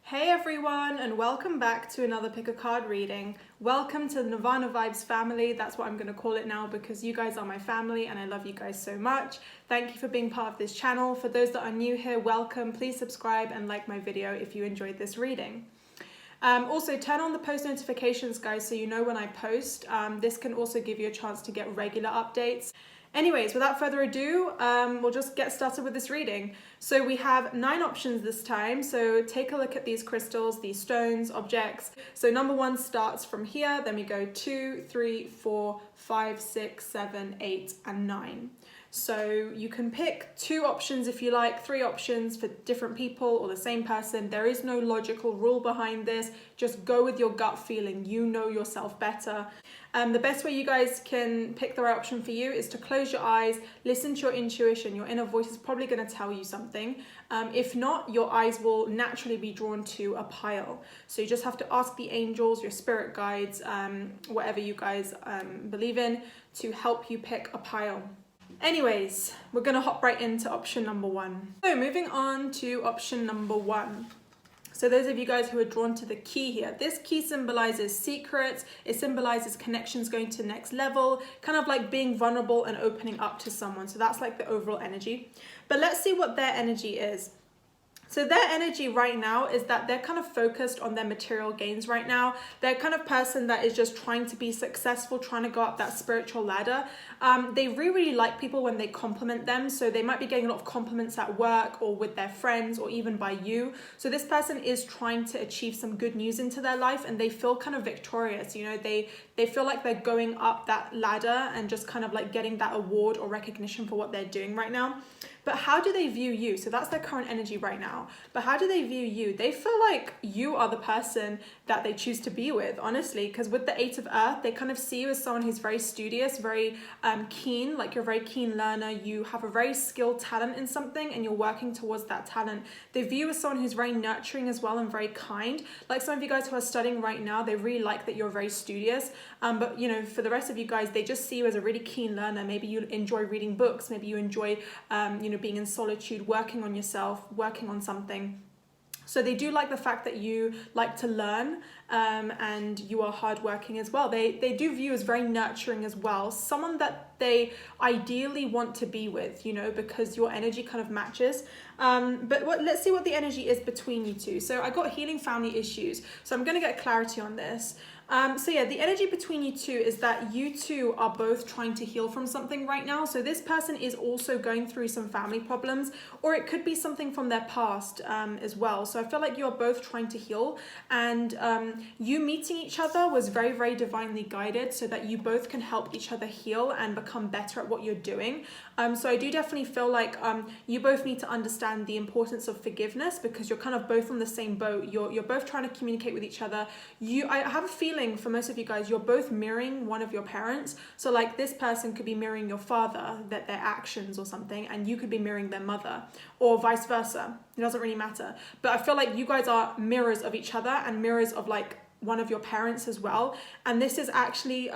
Hey everyone, and welcome back to another pick a card reading. Welcome to the Nirvana Vibes family. That's what I'm going to call it now because you guys are my family and I love you guys so much. Thank you for being part of this channel. For those that are new here, welcome. Please subscribe and like my video if you enjoyed this reading. Also, turn on the post notifications, guys, so you know when I post. This can also give you a chance to get regular updates. Anyways, without further ado, we'll just get started with this reading. So we have 9 options this time. So take a look at these crystals, these stones, objects. So number 1 starts from here. Then we go 2, 3, 4, 5, 6, 7, 8, and 9. So you can pick 2 options if you like, 3 options for different people or the same person. There is no logical rule behind this. Just go with your gut feeling. You know yourself better. The best way you guys can pick the right option for you is to close your eyes, listen to your intuition. Your inner voice is probably going to tell you something. If not, your eyes will naturally be drawn to a pile. So you just have to ask the angels, your spirit guides, whatever you guys believe in, to help you pick a pile. Anyways, we're going to hop right into option number 1. So moving on to option number 1. So those of you guys who are drawn to the key here, this key symbolizes secrets. It symbolizes connections going to the next level, kind of like being vulnerable and opening up to someone. So that's like the overall energy. But let's see what their energy is. So their energy right now is that they're kind of focused on their material gains right now. They're kind of person that is just trying to be successful, trying to go up that spiritual ladder. They really like people when they compliment them. So they might be getting a lot of compliments at work or with their friends or even by you. So this person is trying to achieve some good news into their life and they feel kind of victorious. You know, they feel like they're going up that ladder and just kind of like getting that award or recognition for what they're doing right now. But how do they view you? So that's their current energy right now. But how do they view you? They feel like you are the person that they choose to be with, honestly, because with the 8 of Earth, they kind of see you as someone who's very studious, very keen, like you're a very keen learner. You have a very skilled talent in something and you're working towards that talent. They view you as someone who's very nurturing as well and very kind. Like some of you guys who are studying right now, they really like that you're very studious. But you know, for the rest of you guys, they just see you as a really keen learner. Maybe you enjoy reading books. Maybe you enjoy, you know, being in solitude, working on yourself, working on something. So they do like the fact that you like to learn and you are hardworking as well. They do view you as very nurturing as well. Someone that they ideally want to be with, you know, because your energy kind of matches. Let's see what the energy is between you two. So I got healing family issues. So I'm going to get clarity on this. So yeah, the energy between you two is that you two are both trying to heal from something right now. So this person is also going through some family problems, or it could be something from their past as well. So I feel like you're both trying to heal, and you meeting each other was very, very divinely guided so that you both can help each other heal and become better at what you're doing. So I do definitely feel like you both need to understand the importance of forgiveness because you're kind of both on the same boat. You're both trying to communicate with each other. I have a feeling for most of you guys, you're both mirroring one of your parents. So like this person could be mirroring your father, that their actions or something, and you could be mirroring their mother, or vice versa. It doesn't really matter. But I feel like you guys are mirrors of each other and mirrors of like one of your parents as well. And this is actually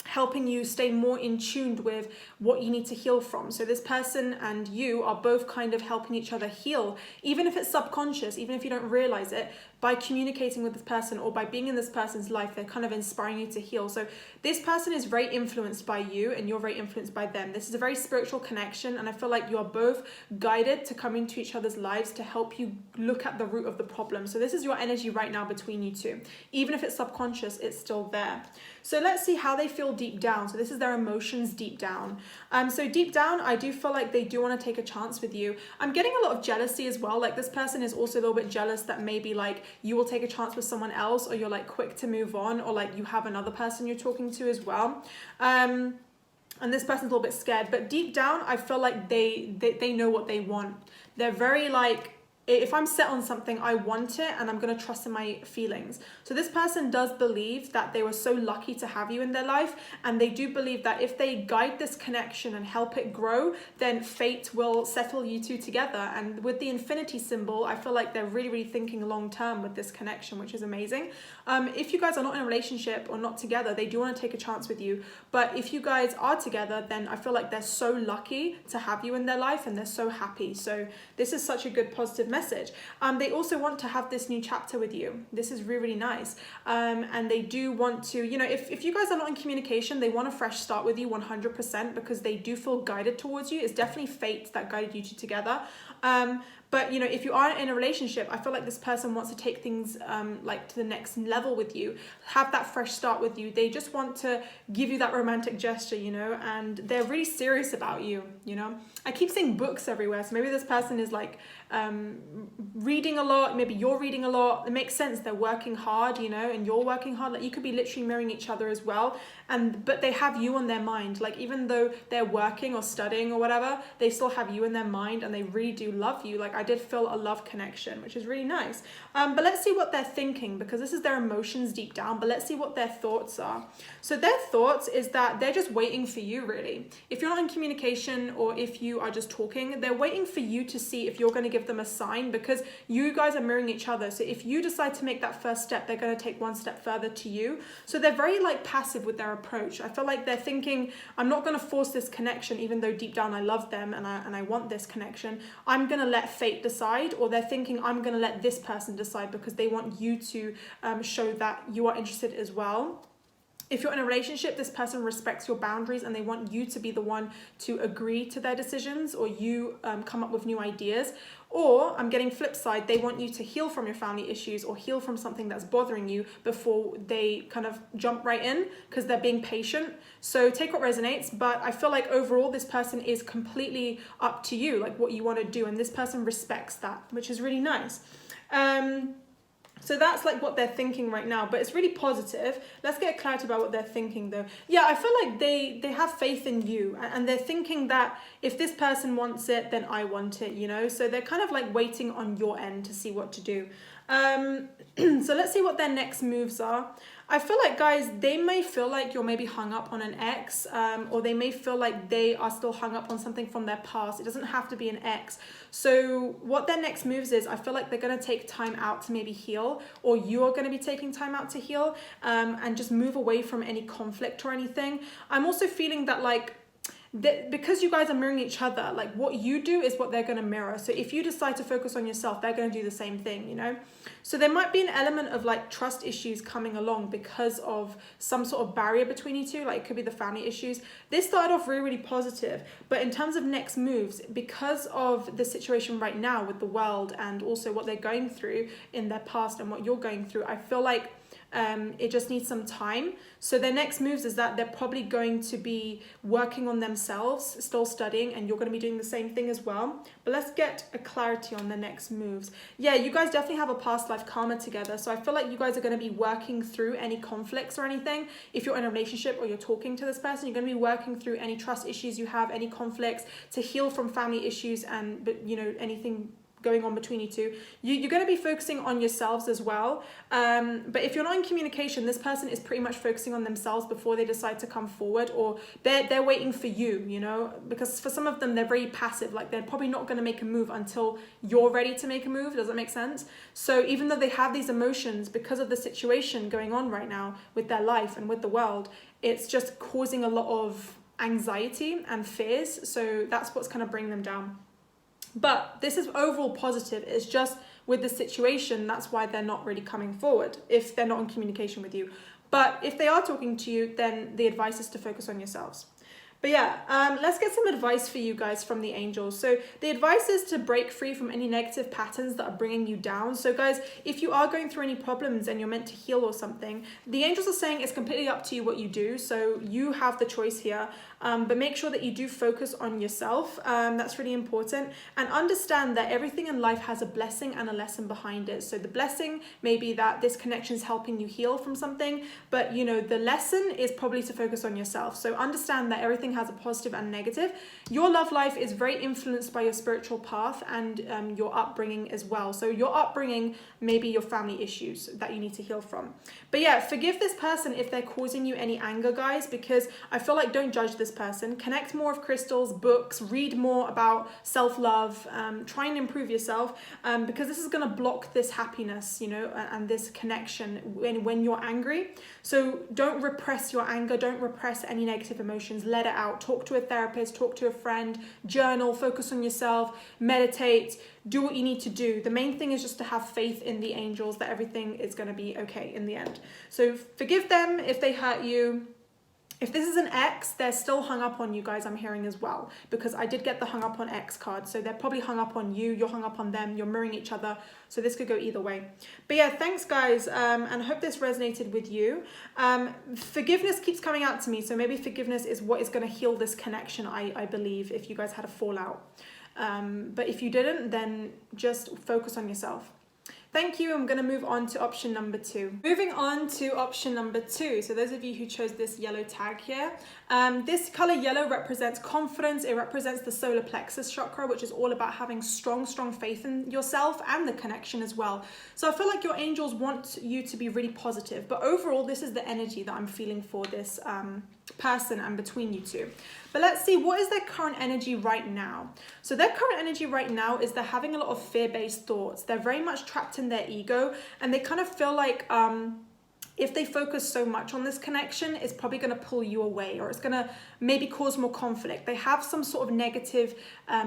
helping you stay more in tune with what you need to heal from. So this person and you are both kind of helping each other heal, even if it's subconscious, even if you don't realize it. By communicating with this person or by being in this person's life, they're kind of inspiring you to heal. So this person is very influenced by you and you're very influenced by them. This is a very spiritual connection, and I feel like you are both guided to come into each other's lives to help you look at the root of the problem. So this is your energy right now between you two. Even if it's subconscious, it's still there. So let's see how they feel deep down. So this is their emotions deep down. So deep down, I do feel like they do want to take a chance with you. I'm getting a lot of jealousy as well. Like this person is also a little bit jealous that maybe like you will take a chance with someone else, or you're like quick to move on, or like you have another person you're talking to as well. And this person's a little bit scared, but deep down, I feel like they know what they want. They're very like, if I'm set on something, I want it and I'm going to trust in my feelings. So this person does believe that they were so lucky to have you in their life, and they do believe that if they guide this connection and help it grow, then fate will settle you two together. And with the infinity symbol, I feel like they're really, really thinking long term with this connection, which is amazing. If you guys are not in a relationship or not together, they do want to take a chance with you. But if you guys are together, then I feel like they're so lucky to have you in their life and they're so happy. So this is such a good positive message message. They also want to have this new chapter with you. This is really, really nice. And they do want to, you know, if you guys are not in communication, they want a fresh start with you 100% because they do feel guided towards you. It's definitely fate that guided you two together. But, you know, if you are in a relationship, I feel like this person wants to take things like to the next level with you, have that fresh start with you. They just want to give you that romantic gesture, you know, and they're really serious about you, you know. I keep seeing books everywhere. So maybe this person is like reading a lot. Maybe you're reading a lot. It makes sense. They're working hard, you know, and you're working hard. Like you could be literally mirroring each other as well. But they have you on their mind. Like even though they're working or studying or whatever, they still have you in their mind and they really do love you. Like I did feel a love connection, which is really nice. But let's see what they're thinking because this is their emotions deep down. But let's see what their thoughts are. So their thoughts is that they're just waiting for you, really. If you're not in communication or if you are just talking, they're waiting for you to see if you're going to give them a sign because you guys are mirroring each other. So if you decide to make that first step, they're going to take one step further to you. So they're very like passive with their approach. I feel like they're thinking, I'm not going to force this connection, even though deep down I love them and I want this connection. I'm going to let fate decide, or they're thinking I'm going to let this person decide because they want you to show that you are interested as well. If you're in a relationship, this person respects your boundaries and they want you to be the one to agree to their decisions or you come up with new ideas. Or I'm getting flip side, they want you to heal from your family issues or heal from something that's bothering you before they kind of jump right in because they're being patient. So take what resonates, but I feel like overall this person is completely up to you, like what you want to do. And this person respects that, which is really nice. So that's like what they're thinking right now, but it's really positive. Let's get clarity about what they're thinking though. Yeah, I feel like they have faith in you and they're thinking that if this person wants it, then I want it, you know? So they're kind of like waiting on your end to see what to do. So let's see what their next moves are. I feel like, guys, they may feel like you're maybe hung up on an ex, or they may feel like they are still hung up on something from their past. It doesn't have to be an ex. So what their next moves is, I feel like they're going to take time out to maybe heal, or you're going to be taking time out to heal, and just move away from any conflict or anything. I'm also feeling that like, because you guys are mirroring each other, like what you do is what they're going to mirror. So if you decide to focus on yourself, they're going to do the same thing, you know? So there might be an element of like trust issues coming along because of some sort of barrier between you two. Like it could be the family issues. This started off really, really positive, but in terms of next moves, because of the situation right now with the world and also what they're going through in their past and what you're going through, I feel like it just needs some time. So their next moves is that they're probably going to be working on themselves, still studying, and you're going to be doing the same thing as well. But let's get a clarity on the next moves. Yeah, you guys definitely have a past life karma together. So I feel like you guys are going to be working through any conflicts or anything. If you're in a relationship or you're talking to this person, you're going to be working through any trust issues you have, any conflicts, to heal from family issues and, you know, anything going on between you two. You're going to be focusing on yourselves as well. But if you're not in communication, this person is pretty much focusing on themselves before they decide to come forward, or they're waiting for you, you know, because for some of them, they're very passive. Like they're probably not going to make a move until you're ready to make a move. Does that make sense? So even though they have these emotions because of the situation going on right now with their life and with the world, it's just causing a lot of anxiety and fears. So that's what's kind of bringing them down. But this is overall positive. It's just with the situation, that's why they're not really coming forward if they're not in communication with you. But if they are talking to you, then the advice is to focus on yourselves. But yeah, let's get some advice for you guys from the angels. So the advice is to break free from any negative patterns that are bringing you down. So guys, if you are going through any problems and you're meant to heal or something, the angels are saying it's completely up to you what you do. So you have the choice here. But make sure that you do focus on yourself. That's really important. And understand that everything in life has a blessing and a lesson behind it. So the blessing may be that this connection is helping you heal from something, but you know, the lesson is probably to focus on yourself. So understand that everything has a positive and negative. Your love life is very influenced by your spiritual path and your upbringing as well. So your upbringing may be your family issues that you need to heal from. But yeah, forgive this person if they're causing you any anger, guys, because I feel like don't judge this person. Connect more with crystals, books, read more about self-love, try and improve yourself, because this is going to block this happiness, you know, and this connection when you're angry. So don't repress your anger, don't repress any negative emotions, let it out. Talk to a therapist, talk to a friend, journal, focus on yourself, meditate, do what you need to do. The main thing is just to have faith in the angels that everything is going to be okay in the end. So forgive them if they hurt you. If this is an ex, they're still hung up on you guys, I'm hearing as well, because I did get the hung up on ex card. So they're probably hung up on you, you're hung up on them, you're mirroring each other. So this could go either way. But yeah, thanks guys, and I hope this resonated with you. Forgiveness keeps coming out to me. So maybe forgiveness is what is going to heal this connection, I believe, if you guys had a fallout. But if you didn't, then just focus on yourself. Thank you. I'm going to move on to option number 2. Moving on to option number 2. So those of you who chose this yellow tag here, this color yellow represents confidence. It represents the solar plexus chakra, which is all about having strong faith in yourself and the connection as well. So I feel like your angels want you to be really positive, but overall, this is the energy that I'm feeling for this person and between you two. But let's see, what is their current energy right now? So their current energy right now is they're having a lot of fear-based thoughts. They're very much trapped in their ego, and they kind of feel like if they focus so much on this connection, it's probably going to pull you away, or it's going to maybe cause more conflict. They have some sort of negative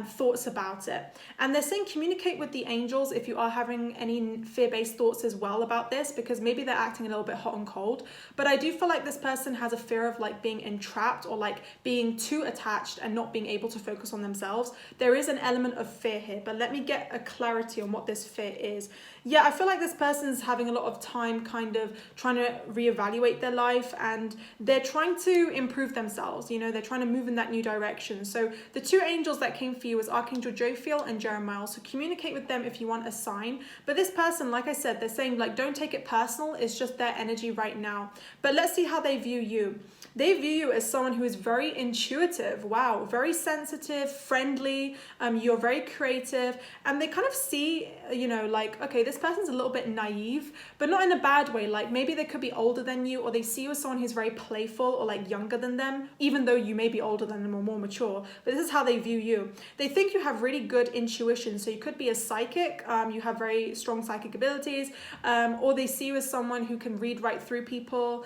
thoughts about it. And they're saying communicate with the angels if you are having any fear-based thoughts as well about this, because maybe they're acting a little bit hot and cold. But I do feel like this person has a fear of like being entrapped or like being too attached and not being able to focus on themselves. There is an element of fear here, but let me get a clarity on what this fear is. Yeah, I feel like this person's having a lot of time kind of trying to reevaluate their life, and they're trying to improve themselves. You know, they're trying to move in that new direction. So the 2 angels that came for you was Archangel Jophiel and Jeremiah. So communicate with them if you want a sign. But this person, like I said, they're saying like, don't take it personal. It's just their energy right now. But let's see how they view you. They view you as someone who is very intuitive. Wow, very sensitive, friendly. You're very creative, and they kind of see, you know, like, okay, this person's a little bit naive, but not in a bad way. Like maybe they could be older than you, or they see you as someone who's very playful or like younger than them, even though you may be older than them or more mature. But this is how they view you. They think you have really good intuition. So you could be a psychic. You have very strong psychic abilities, or they see you as someone who can read right through people.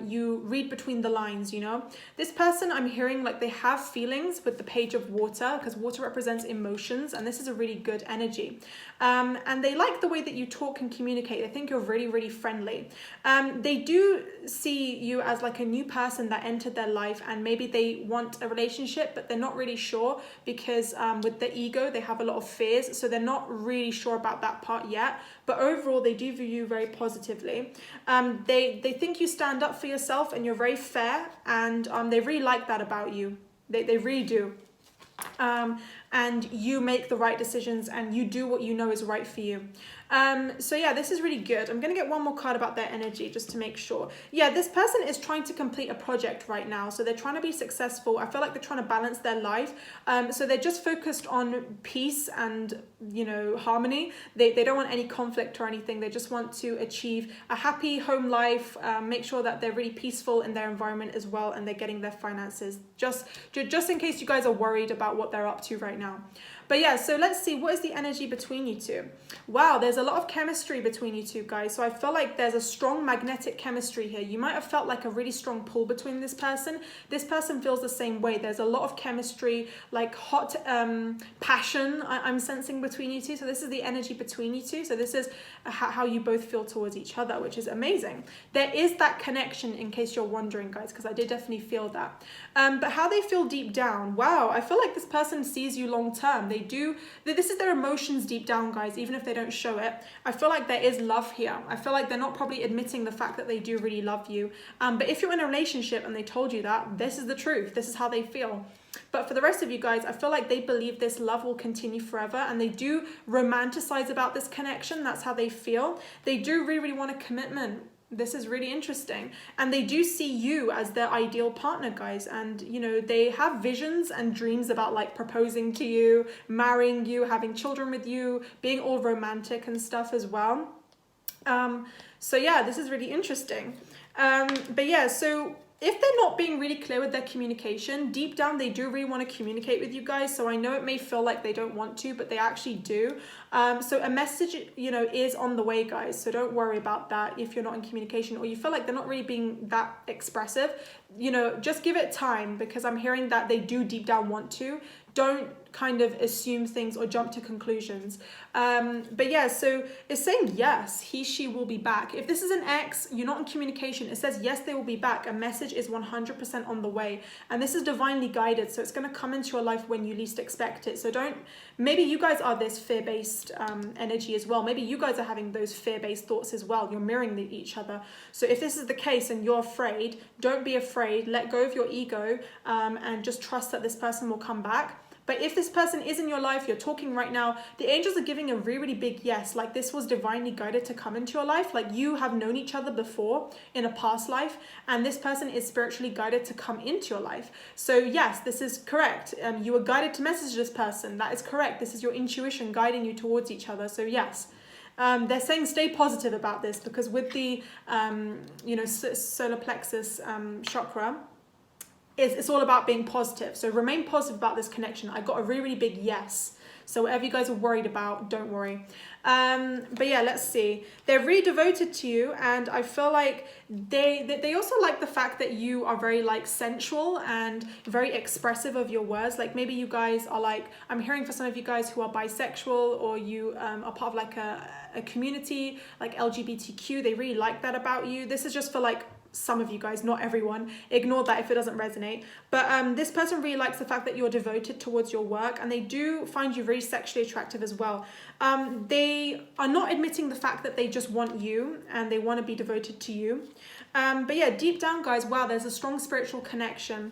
You read between the lines. You know, this person, I'm hearing like they have feelings with the Page of Water, because water represents emotions, and this is a really good energy. And they like the way that you talk and communicate. They think you're really friendly. They do see you as like a new person that entered their life, and maybe they want a relationship, but they're not really sure because with the ego, they have a lot of fears. So they're not really sure about that part yet. But overall, they do view you very positively. They think you stand up for yourself and you're very fair, and they really like that about you. They really do. And you make the right decisions, and you do what you know is right for you. So yeah, this is really good. I'm going to get one more card about their energy just to make sure. Yeah, this person is trying to complete a project right now. So they're trying to be successful. I feel like they're trying to balance their life. So they're just focused on peace and, you know, harmony. They don't want any conflict or anything. They just want to achieve a happy home life, make sure that they're really peaceful in their environment as well, and they're getting their finances, just in case you guys are worried about what they're up to right now. But yeah, so let's see, what is the energy between you two? Wow, there's a lot of chemistry between you two guys. So I feel like there's a strong magnetic chemistry here. You might have felt like a really strong pull between this person. This person feels the same way. There's a lot of chemistry, like hot passion I'm sensing between you two. So this is the energy between you two. So this is how you both feel towards each other, which is amazing. There is that connection, in case you're wondering, guys, because I did definitely feel that. But how they feel deep down, wow, I feel like this person sees you long term. This is their emotions deep down, guys, even if they don't show it. I feel like there is love here. I feel like they're not probably admitting the fact that they do really love you. But if you're in a relationship and they told you that, this is the truth. This is how they feel. But for the rest of you guys, I feel like they believe this love will continue forever, and they do romanticize about this connection. That's how they feel. They do really want a commitment. This is really interesting. And they do see you as their ideal partner, guys. And, you know, they have visions and dreams about like proposing to you, marrying you, having children with you, being all romantic and stuff as well. So yeah, this is really interesting. But yeah, so if they're not being really clear with their communication, deep down they do really want to communicate with you guys. So I know it may feel like they don't want to, but they actually do. So a message, is on the way, guys. So don't worry about that if you're not in communication or you feel like they're not really being that expressive. Just give it time, because I'm hearing that they do deep down want to. Don't kind of assume things or jump to conclusions. But yeah, so it's saying yes, he, she will be back. If this is an ex, you're not in communication, it says yes, they will be back. A message is 100% on the way. And this is divinely guided. So it's going to come into your life when you least expect it. So maybe you guys are this fear-based energy as well. Maybe you guys are having those fear-based thoughts as well. You're mirroring each other. So if this is the case and you're afraid, don't be afraid. Let go of your ego and just trust that this person will come back. But if this person is in your life, you're talking right now, the angels are giving a really, really big yes. Like this was divinely guided to come into your life. Like you have known each other before in a past life, and this person is spiritually guided to come into your life. So yes, this is correct. You were guided to message this person. That is correct. This is your intuition guiding you towards each other. So yes. They're saying stay positive about this, because with the, solar plexus chakra, it's all about being positive. So remain positive about this connection. I got a really, really big yes. So whatever you guys are worried about, don't worry. But yeah, let's see. They're really devoted to you, and I feel like they also like the fact that you are very like sensual and very expressive of your words. Like maybe you guys are like, I'm hearing for some of you guys who are bisexual, or you are part of like a community like LGBTQ. They really like that about you. This is just for like some of you guys, not everyone. Ignore that if it doesn't resonate. But this person really likes the fact that you're devoted towards your work, and they do find you very sexually attractive as well. They are not admitting the fact that they just want you and they want to be devoted to you. But yeah, deep down, guys, wow, there's a strong spiritual connection.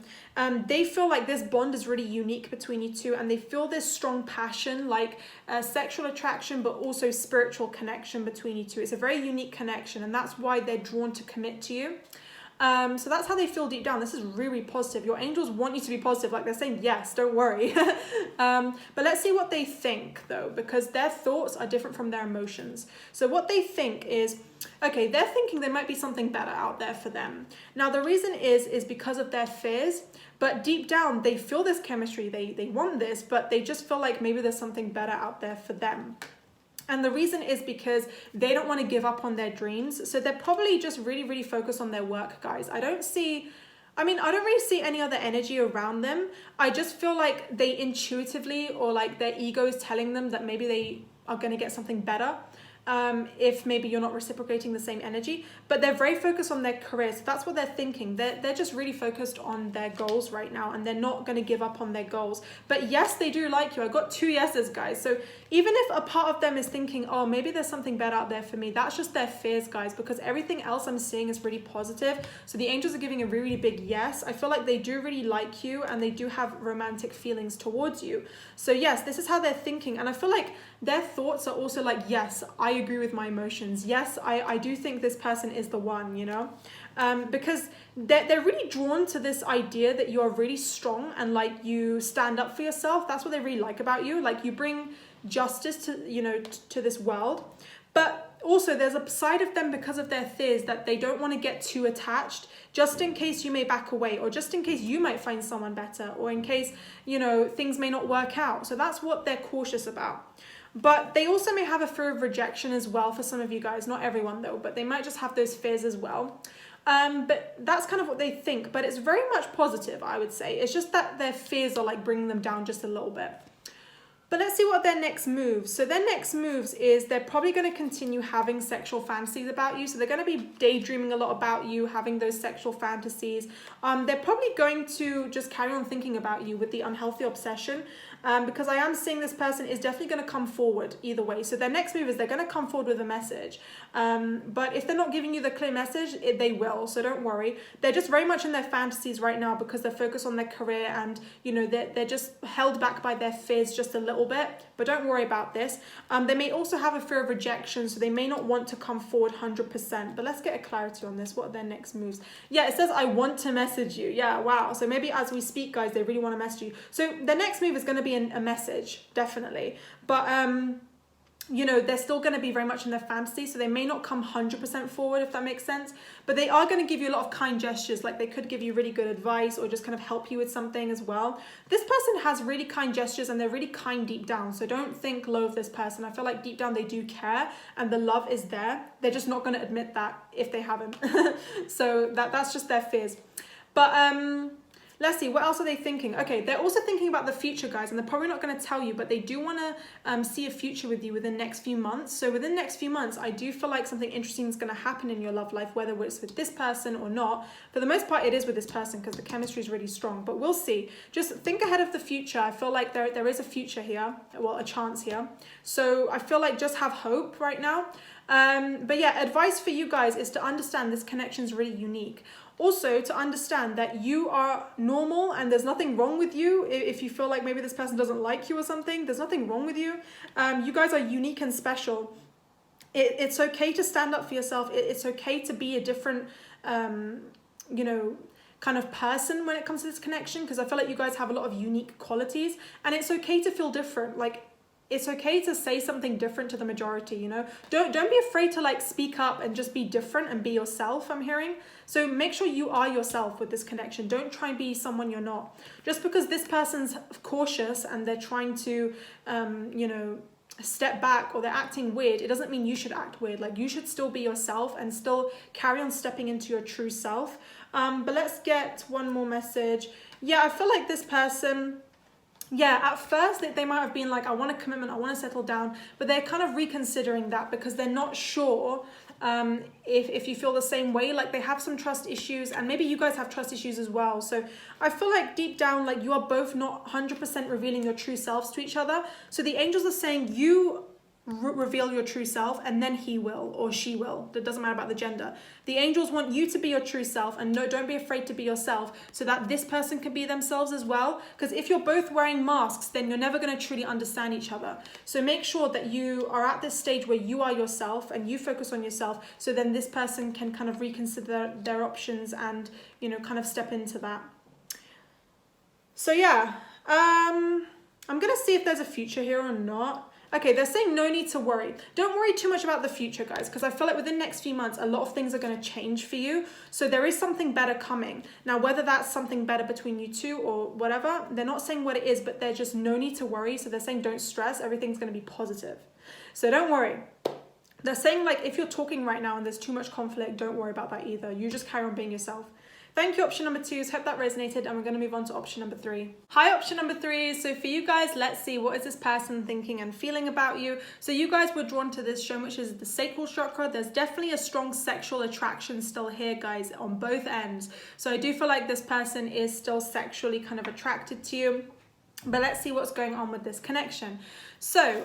They feel like this bond is really unique between you two, and they feel this strong passion, like sexual attraction, but also spiritual connection between you two. It's a very unique connection, and that's why they're drawn to commit to you. So that's how they feel deep down. This is really positive. Your angels want you to be positive. Like they're saying, yes, don't worry. But let's see what they think though, because their thoughts are different from their emotions. So what they think is, okay, they're thinking there might be something better out there for them. Now, the reason is because of their fears, but deep down they feel this chemistry. They want this, but they just feel like maybe there's something better out there for them. And the reason is because they don't want to give up on their dreams. So they're probably just really, really focused on their work, guys. I don't really see any other energy around them. I just feel like they intuitively, or like their ego is telling them that maybe they are going to get something better. If maybe you're not reciprocating the same energy, but they're very focused on their career. So that's what they're thinking. They're just really focused on their goals right now, and they're not going to give up on their goals. But yes, they do like you. I got 2 yeses, guys. So even if a part of them is thinking, oh, maybe there's something better out there for me, that's just their fears, guys, because everything else I'm seeing is really positive. So the angels are giving a really, really big yes. I feel like they do really like you, and they do have romantic feelings towards you. So yes, this is how they're thinking. And I feel like their thoughts are also like, yes, I agree with my emotions. Yes, I do think this person is the one, because they're really drawn to this idea that you are really strong and like you stand up for yourself. That's what they really like about you. Like you bring justice to this world. But also there's a side of them, because of their fears, that they don't want to get too attached, just in case you may back away, or just in case you might find someone better, or in case, things may not work out. So that's what they're cautious about. But they also may have a fear of rejection as well for some of you guys. Not everyone though, but they might just have those fears as well. But that's kind of what they think. But it's very much positive, I would say. It's just that their fears are like bringing them down just a little bit. But let's see what their next moves. So their next moves is they're probably going to continue having sexual fantasies about you. So they're going to be daydreaming a lot about you, having those sexual fantasies. They're probably going to just carry on thinking about you with the unhealthy obsession. Because I am seeing this person is definitely going to come forward either way. So their next move is they're going to come forward with a message. But if they're not giving you the clear message, they will. So don't worry. They're just very much in their fantasies right now, because they're focused on their career, and they're just held back by their fears just a little bit. But don't worry about this. They may also have a fear of rejection, so they may not want to come forward 100%. But let's get a clarity on this. What are their next moves? Yeah, it says I want to message you. Yeah, wow. So maybe as we speak, guys, they really want to message you. So the next move is going to be a message, definitely. But you know, they're still going to be very much in their fantasy, so they may not come 100% forward, if that makes sense, but they are going to give you a lot of kind gestures. Like they could give you really good advice or just kind of help you with something as well. This person has really kind gestures and they're really kind deep down, so don't think low of this person. I feel like deep down they do care and the love is there. They're just not going to admit that if they haven't. So that's just their fears. But let's see, what else are they thinking? Okay, they're also thinking about the future, guys, and they're probably not going to tell you, but they do want to see a future with you within the next few months. So within the next few months, I do feel like something interesting is going to happen in your love life, whether it's with this person or not. For the most part, it is with this person because the chemistry is really strong, but we'll see. Just think ahead of the future. I feel like there is a future here, well, a chance here. So I feel like just have hope right now. But yeah, advice for you guys is to understand this connection is really unique. Also, to understand that you are normal and there's nothing wrong with you. If you feel like maybe this person doesn't like you or something, there's nothing wrong with you. You guys are unique and special. It's okay to stand up for yourself. It's okay to be a different, you know, kind of person when it comes to this connection, because I feel like you guys have a lot of unique qualities and it's okay to feel different. Like, it's okay to say something different to the majority, you know. Don't be afraid to like speak up and just be different and be yourself, I'm hearing. So make sure you are yourself with this connection. Don't try and be someone you're not. Just because this person's cautious and they're trying to, you know, step back or they're acting weird, it doesn't mean you should act weird. Like, you should still be yourself and still carry on stepping into your true self. But let's get one more message. Yeah, I feel like this person, yeah, at first they might have been like, I want a commitment, I want to settle down, but they're kind of reconsidering that because they're not sure if you feel the same way. Like, they have some trust issues and maybe you guys have trust issues as well. So I feel like deep down, like, you are both not 100% revealing your true selves to each other. So the angels are saying you reveal your true self and then he will or she will. That doesn't matter about the gender. The angels want you to be your true self, and no, don't be afraid to be yourself so that this person can be themselves as well. Because if you're both wearing masks, then you're never going to truly understand each other. So make sure that you are at this stage where you are yourself and you focus on yourself, so then this person can kind of reconsider their options and, you know, kind of step into that. So yeah, I'm gonna see if there's a future here or not. Okay, they're saying no need to worry. Don't worry too much about the future, guys, because I feel like within the next few months, a lot of things are going to change for you. So there is something better coming. Now, whether that's something better between you two or whatever, they're not saying what it is, but they're just no need to worry. So they're saying don't stress. Everything's going to be positive. So don't worry. They're saying, like, if you're talking right now and there's too much conflict, don't worry about that either. You just carry on being yourself. Thank you, option number 2. Hope that resonated, and we're going to move on to option number 3. Hi, option number 3. So for you guys, let's see, what is this person thinking and feeling about you? So you guys were drawn to this stone, which is the sacral chakra. There's definitely a strong sexual attraction still here, guys, on both ends. So I do feel like this person is still sexually kind of attracted to you. But let's see what's going on with this connection. So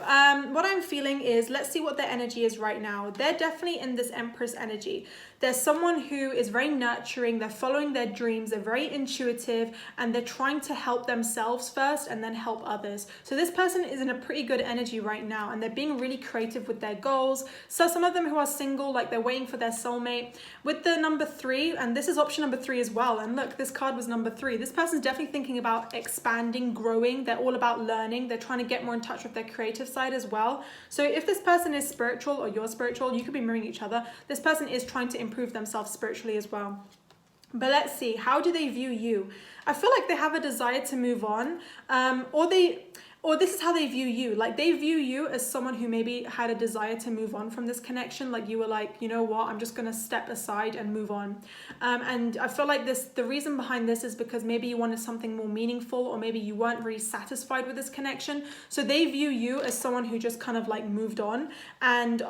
what I'm feeling is, let's see what their energy is right now. They're definitely in this Empress energy. There's someone who is very nurturing, they're following their dreams, they're very intuitive, and they're trying to help themselves first and then help others. So this person is in a pretty good energy right now, and they're being really creative with their goals. So some of them who are single, like, they're waiting for their soulmate. With the number 3, and this is option number 3 as well, and look, this card was number 3. This person's definitely thinking about expanding, growing. They're all about learning. They're trying to get more in touch with their creative side as well. So if this person is spiritual or you're spiritual, you could be mirroring each other. This person is trying to improve themselves spiritually as well. But let's see, how do they view you? I feel like they have a desire to move on, or this is how they view you. Like, they view you as someone who maybe had a desire to move on from this connection. Like, you were like, you know what, I'm just going to step aside and move on. And I feel like the reason behind this is because maybe you wanted something more meaningful, or maybe you weren't really satisfied with this connection. So they view you as someone who just kind of like moved on. And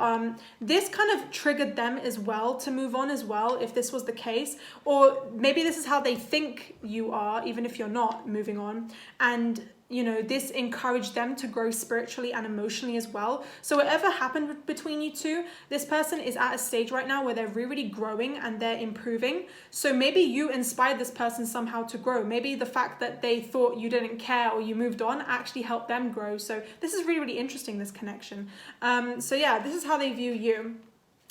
this kind of triggered them as well to move on as well, if this was the case. Or maybe this is how they think you are, even if you're not moving on. And you know, this encouraged them to grow spiritually and emotionally as well. So whatever happened between you two, this person is at a stage right now where they're really growing and they're improving. So maybe you inspired this person somehow to grow. Maybe the fact that they thought you didn't care or you moved on actually helped them grow. So this is really, really interesting, this connection. So yeah, this is how they view you.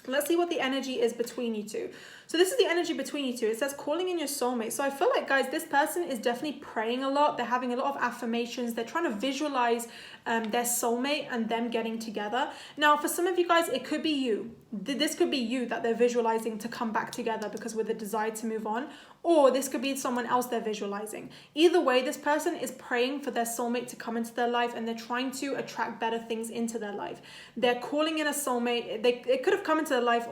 Let's see what the energy is between you two. So this is the energy between you two. It says calling in your soulmate. So I feel like, guys, this person is definitely praying a lot. They're having a lot of affirmations. They're trying to visualize their soulmate and them getting together. Now, for some of you guys, it could be you. This could be you that they're visualizing to come back together because with a desire to move on. Or this could be someone else they're visualizing. Either way, this person is praying for their soulmate to come into their life, and they're trying to attract better things into their life. They're calling in a soulmate. It could have come into their life,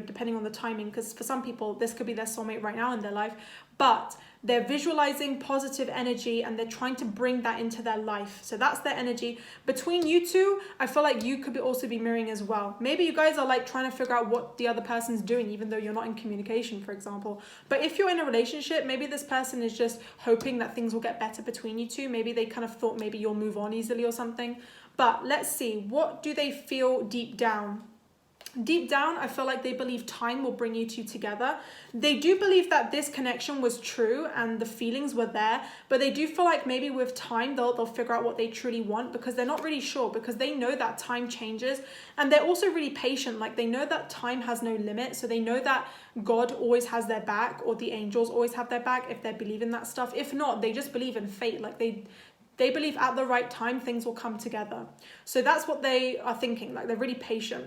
depending on the timing, because for some people, this could be their soulmate right now in their life. But they're visualizing positive energy and they're trying to bring that into their life. So that's their energy. Between you two, I feel like you could also be mirroring as well. Maybe you guys are like trying to figure out what the other person's doing, even though you're not in communication, for example. But if you're in a relationship, maybe this person is just hoping that things will get better between you two. Maybe they kind of thought maybe you'll move on easily or something. But let's see, what do they feel deep down? Deep down, I feel like they believe time will bring you two together. They do believe that this connection was true and the feelings were there, but they do feel like maybe with time they'll figure out what they truly want, because they're not really sure, because they know that time changes, and they're also really patient. Like, they know that time has no limit, so they know that God always has their back, or the angels always have their back if they believe in that stuff. If not, they just believe in fate. Like, they believe at the right time things will come together. So that's what they are thinking. Like, they're really patient.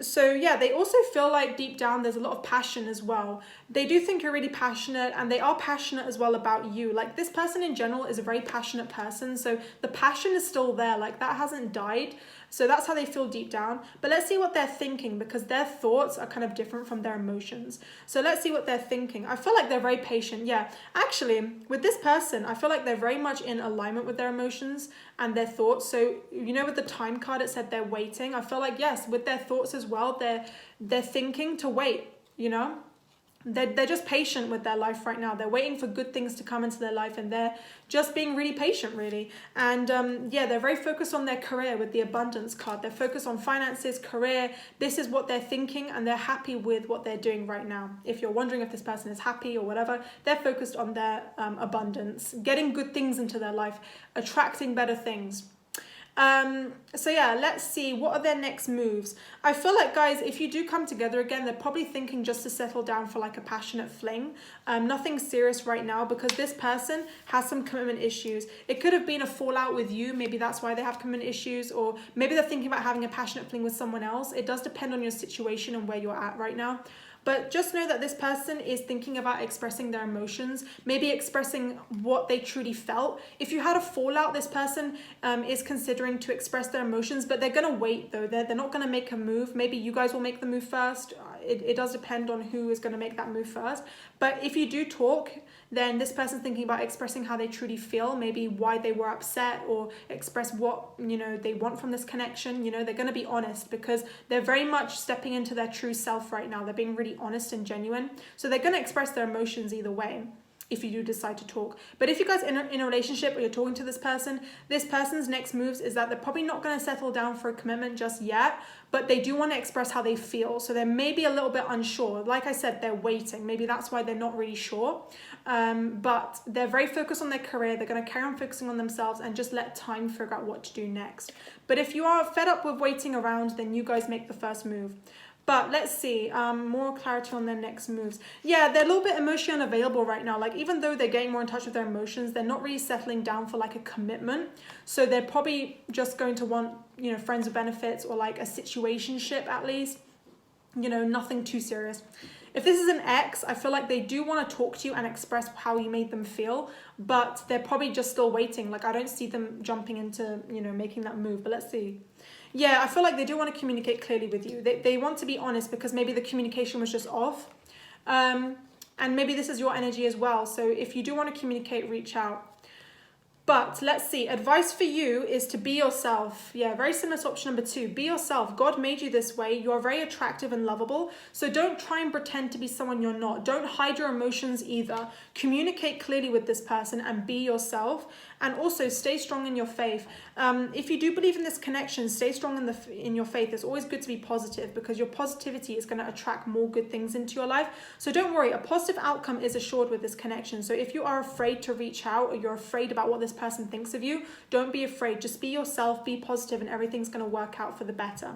So yeah, they also feel like deep down there's a lot of passion as well. They do think you're really passionate, and they are passionate as well about you. Like, this person in general is a very passionate person, so the passion is still there. Like, that hasn't died. So that's how they feel deep down. But let's see what they're thinking, because their thoughts are kind of different from their emotions. So let's see what they're thinking. I feel like they're very patient. Yeah, actually, with this person, I feel like they're very much in alignment with their emotions and their thoughts. So, with the time card, it said they're waiting. I feel like, yes, with their thoughts as well, they're thinking to wait, They're just patient with their life right now. They're waiting for good things to come into their life, and they're just being really patient, really. And they're very focused on their career with the abundance card. They're focused on finances, career. This is what they're thinking, and they're happy with what they're doing right now. If you're wondering if this person is happy or whatever, they're focused on their abundance, getting good things into their life, attracting better things. So yeah, let's see, what are their next moves? I feel like, guys, if you do come together again, they're probably thinking just to settle down for like a passionate fling. Nothing serious right now, because this person has some commitment issues. It could have been a fallout with you. Maybe that's why they have commitment issues, or maybe they're thinking about having a passionate fling with someone else. It does depend on your situation and where you're at right now. But just know that this person is thinking about expressing their emotions, maybe expressing what they truly felt. If you had a fallout, this person is considering to express their emotions, but they're going to wait though. They're not going to make a move. Maybe you guys will make the move first. It does depend on who is going to make that move first. But if you do talk, then this person's thinking about expressing how they truly feel, maybe why they were upset, or express what, they want from this connection. They're going to be honest, because they're very much stepping into their true self right now. They're being really honest and genuine. So they're going to express their emotions either way, if you do decide to talk. But if you guys are in a relationship or you're talking to this person's next moves is that they're probably not going to settle down for a commitment just yet, but they do want to express how they feel. So they're maybe a little bit unsure. Like I said, they're waiting. Maybe that's why they're not really sure. But they're very focused on their career. They're going to carry on focusing on themselves and just let time figure out what to do next. But if you are fed up with waiting around, then you guys make the first move. But let's see, more clarity on their next moves. Yeah, they're a little bit emotionally unavailable right now. Like, even though they're getting more in touch with their emotions, they're not really settling down for like a commitment. So they're probably just going to want, friends with benefits, or like a situationship at least. Nothing too serious. If this is an ex, I feel like they do want to talk to you and express how you made them feel, but they're probably just still waiting. Like, I don't see them jumping into, making that move, but let's see. Yeah, I feel like they do want to communicate clearly with you. They want to be honest, because maybe the communication was just off. And maybe this is your energy as well. So if you do want to communicate, reach out. But let's see, advice for you is to be yourself. Yeah, very similar to option number 2. Be yourself. God made you this way. You're very attractive and lovable. So don't try and pretend to be someone you're not. Don't hide your emotions either. Communicate clearly with this person and be yourself. And also stay strong in your faith. If you do believe in this connection, stay strong in your faith. It's always good to be positive, because your positivity is going to attract more good things into your life. So don't worry, a positive outcome is assured with this connection. So if you are afraid to reach out, or you're afraid about what this person thinks of you, don't be afraid. Just be yourself, be positive, and everything's going to work out for the better.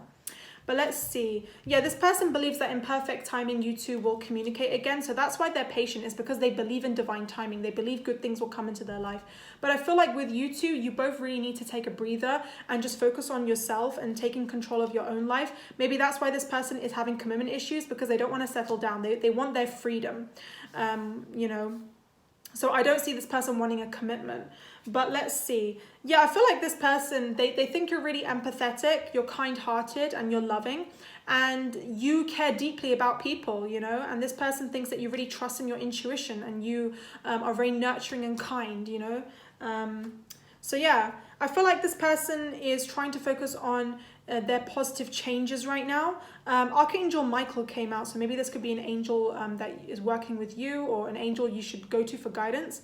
But let's see. Yeah, this person believes that in perfect timing, you two will communicate again. So that's why they're patient, is because they believe in divine timing. They believe good things will come into their life. But I feel like with you two, you both really need to take a breather and just focus on yourself and taking control of your own life. Maybe that's why this person is having commitment issues, because they don't want to settle down. They want their freedom, you know. So I don't see this person wanting a commitment. But let's see. Yeah, I feel like this person, they think you're really empathetic, you're kind-hearted, and you're loving. And you care deeply about people, you know. And this person thinks that you really trust in your intuition, and you are very nurturing and kind, you know. So yeah, I feel like this person is trying to focus on their positive changes right now. Archangel Michael came out, so maybe this could be an angel that is working with you, or an angel you should go to for guidance.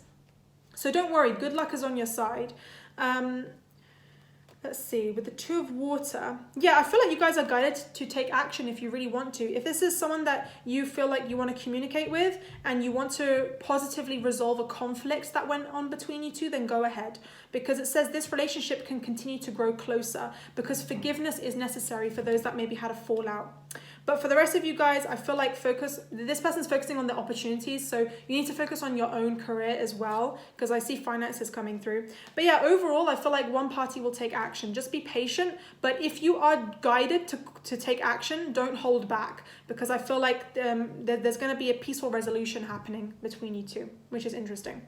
So don't worry, good luck is on your side. Let's see, with the Two of Water. Yeah, I feel like you guys are guided to take action if you really want to. If this is someone that you feel like you want to communicate with and you want to positively resolve a conflict that went on between you two, then go ahead. Because it says this relationship can continue to grow closer, because forgiveness is necessary for those that maybe had a fallout. But for the rest of you guys, I feel like this person's focusing on the opportunities. So you need to focus on your own career as well, because I see finances coming through. But yeah, overall, I feel like one party will take action. Just be patient. But if you are guided to take action, don't hold back, because I feel like there's going to be a peaceful resolution happening between you two, which is interesting.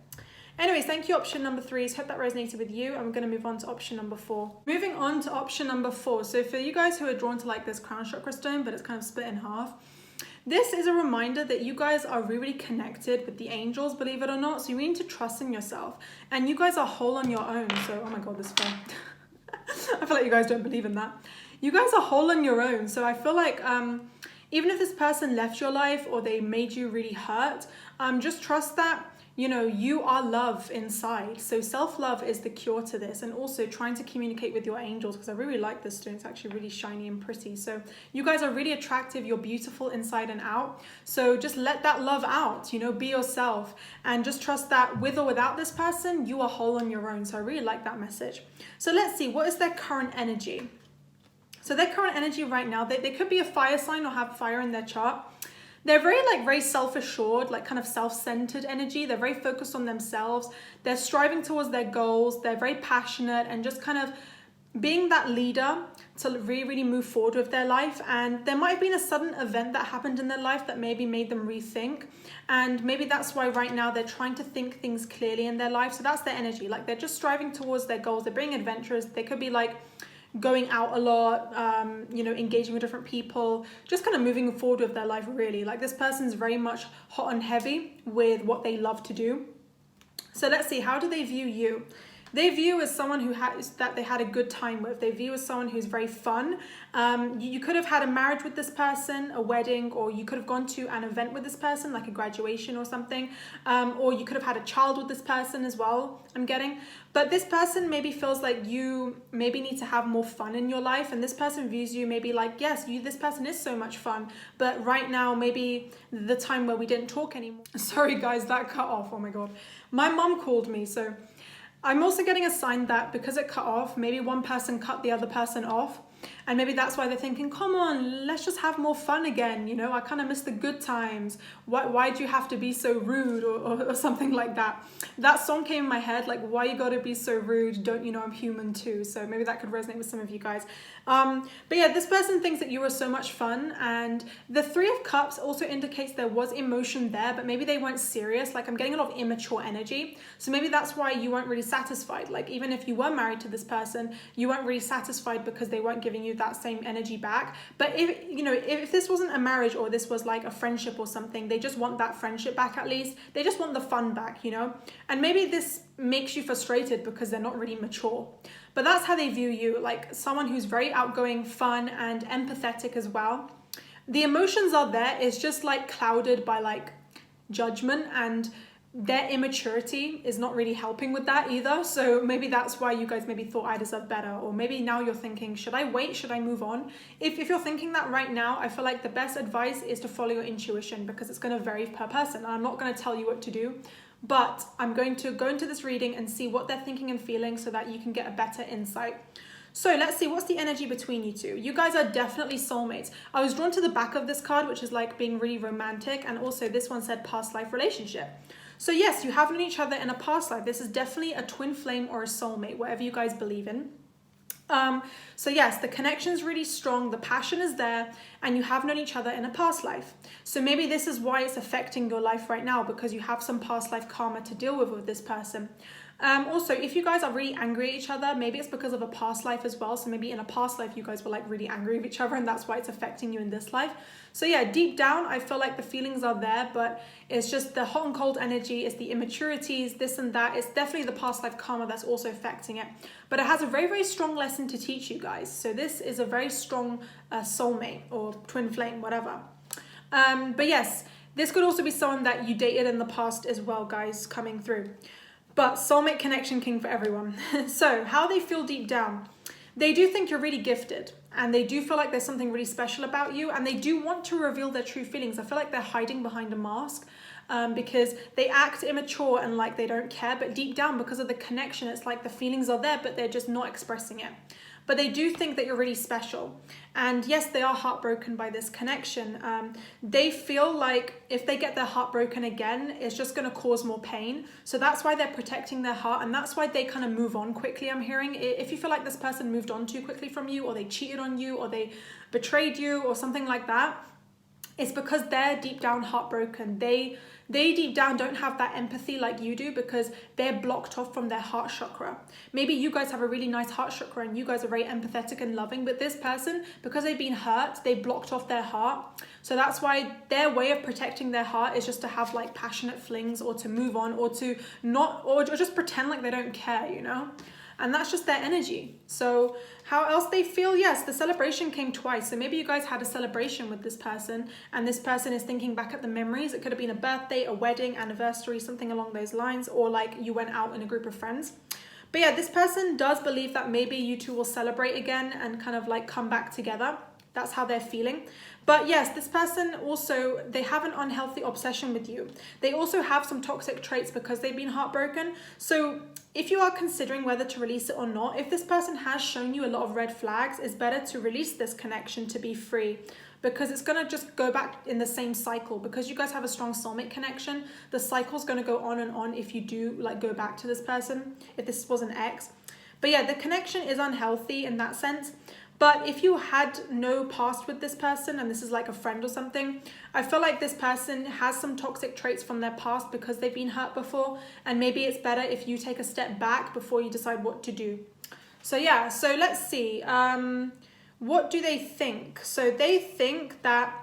Anyways, thank you, option number 3. Hope that resonated with you. I'm going to move on to option number 4. Moving on to option number 4. So for you guys who are drawn to like this crown chakra stone, but it's kind of split in half, this is a reminder that you guys are really connected with the angels, believe it or not. So you need to trust in yourself, and you guys are whole on your own. So, oh my God, this fell. I feel like you guys don't believe in that. You guys are whole on your own. So I feel like even if this person left your life or they made you really hurt, just trust that, you know, you are love inside. So self-love is the cure to this. And also trying to communicate with your angels, because I really like this stone. It's actually really shiny and pretty. So you guys are really attractive. You're beautiful inside and out. So just let that love out, you know, be yourself, and just trust that with or without this person, you are whole on your own. So I really like that message. So let's see, what is their current energy? So their current energy right now, they could be a fire sign or have fire in their chart. They're very self-assured, like kind of self-centered energy. They're very focused on themselves. They're striving towards their goals. They're very passionate and just kind of being that leader to really move forward with their life. And there might have been a sudden event that happened in their life that maybe made them rethink. And maybe that's why right now they're trying to think things clearly in their life. So that's their energy. Like they're just striving towards their goals. They're being adventurous. They could be like going out a lot, you know, engaging with different people, just kind of moving forward with their life really. Like this person's very much hot and heavy with what they love to do. So let's see, how do they view you? They view as someone that they had a good time with. They view as someone who's very fun. You could have had a marriage with this person, a wedding, or you could have gone to an event with this person, like a graduation or something. Or you could have had a child with this person as well, I'm getting. But this person maybe feels like you maybe need to have more fun in your life. And this person views you maybe like, yes, this person is so much fun. But right now, maybe the time where we didn't talk anymore. Sorry guys, that cut off, oh my God. My mom called me, so I'm also getting a sign that because it cut off, maybe one person cut the other person off. And maybe that's why they're thinking, come on, let's just have more fun again. You know, I kind of miss the good times. Why do you have to be so rude or something like that? That song came in my head, like, why you gotta be so rude? Don't you know I'm human too? So maybe that could resonate with some of you guys. But yeah, this person thinks that you were so much fun. And the Three of Cups also indicates there was emotion there, but maybe they weren't serious. Like I'm getting a lot of immature energy. So maybe that's why you weren't really satisfied. Like even if you were married to this person, you weren't really satisfied because they weren't giving you that same energy back. But if this wasn't a marriage or this was like a friendship or something, they just want that friendship back at least. They just want the fun back, you know? And maybe this makes you frustrated because they're not really mature. But that's how they view you, like someone who's very outgoing, fun, and empathetic as well. The emotions are there, it's just like clouded by like judgment, and their immaturity is not really helping with that either. So maybe that's why you guys maybe thought I deserve better, or maybe now you're thinking, should I wait? Should I move on? If you're thinking that right now, I feel like the best advice is to follow your intuition, because it's going to vary per person. And I'm not going to tell you what to do, but I'm going to go into this reading and see what they're thinking and feeling so that you can get a better insight. So let's see, what's the energy between you two? You guys are definitely soulmates. I was drawn to the back of this card, which is like being really romantic. And also this one said past life relationship. So yes, you have known each other in a past life. This is definitely a twin flame or a soulmate, whatever you guys believe in. So yes, the connection's really strong, the passion is there, and you have known each other in a past life. So maybe this is why it's affecting your life right now, because you have some past life karma to deal with this person. Also, if you guys are really angry at each other, maybe it's because of a past life as well. So maybe in a past life, you guys were like really angry with each other, and that's why it's affecting you in this life. So yeah, deep down, I feel like the feelings are there, but it's just the hot and cold energy, it's the immaturities, this and that. It's definitely the past life karma that's also affecting it. But it has a very, very strong lesson to teach you guys. So this is a very strong soulmate or twin flame, whatever. But yes, this could also be someone that you dated in the past as well, guys, coming through. But soulmate connection king for everyone. So how they feel deep down. They do think you're really gifted, and they do feel like there's something really special about you, and they do want to reveal their true feelings. I feel like they're hiding behind a mask because they act immature and like they don't care, but deep down, because of the connection, it's like the feelings are there, but they're just not expressing it. But they do think that you're really special. And yes, they are heartbroken by this connection. They feel like if they get their heart broken again, it's just going to cause more pain. So that's why they're protecting their heart. And that's why they kind of move on quickly, I'm hearing. If you feel like this person moved on too quickly from you, or they cheated on you, or they betrayed you, or something like that, it's because they're deep down heartbroken. They deep down don't have that empathy like you do, because they're blocked off from their heart chakra. Maybe you guys have a really nice heart chakra and you guys are very empathetic and loving, but this person, because they've been hurt, they blocked off their heart. So that's why their way of protecting their heart is just to have like passionate flings, or to move on, or to not, or just pretend like they don't care, you know? And that's just their energy. So how else they feel? Yes, the celebration came twice. So maybe you guys had a celebration with this person, and this person is thinking back at the memories. It could have been a birthday, a wedding, anniversary, something along those lines, or like you went out in a group of friends. But yeah, this person does believe that maybe you two will celebrate again and kind of like come back together. That's how they're feeling. But yes, this person also, they have an unhealthy obsession with you. They also have some toxic traits because they've been heartbroken. So if you are considering whether to release it or not, if this person has shown you a lot of red flags, it's better to release this connection to be free, because it's going to just go back in the same cycle. Because you guys have a strong soulmate connection, the cycle's going to go on if you do like go back to this person, if this was an ex. But yeah, the connection is unhealthy in that sense. But if you had no past with this person, and this is like a friend or something, I feel like this person has some toxic traits from their past because they've been hurt before. And maybe it's better if you take a step back before you decide what to do. So yeah, so let's see. What do they think? So they think that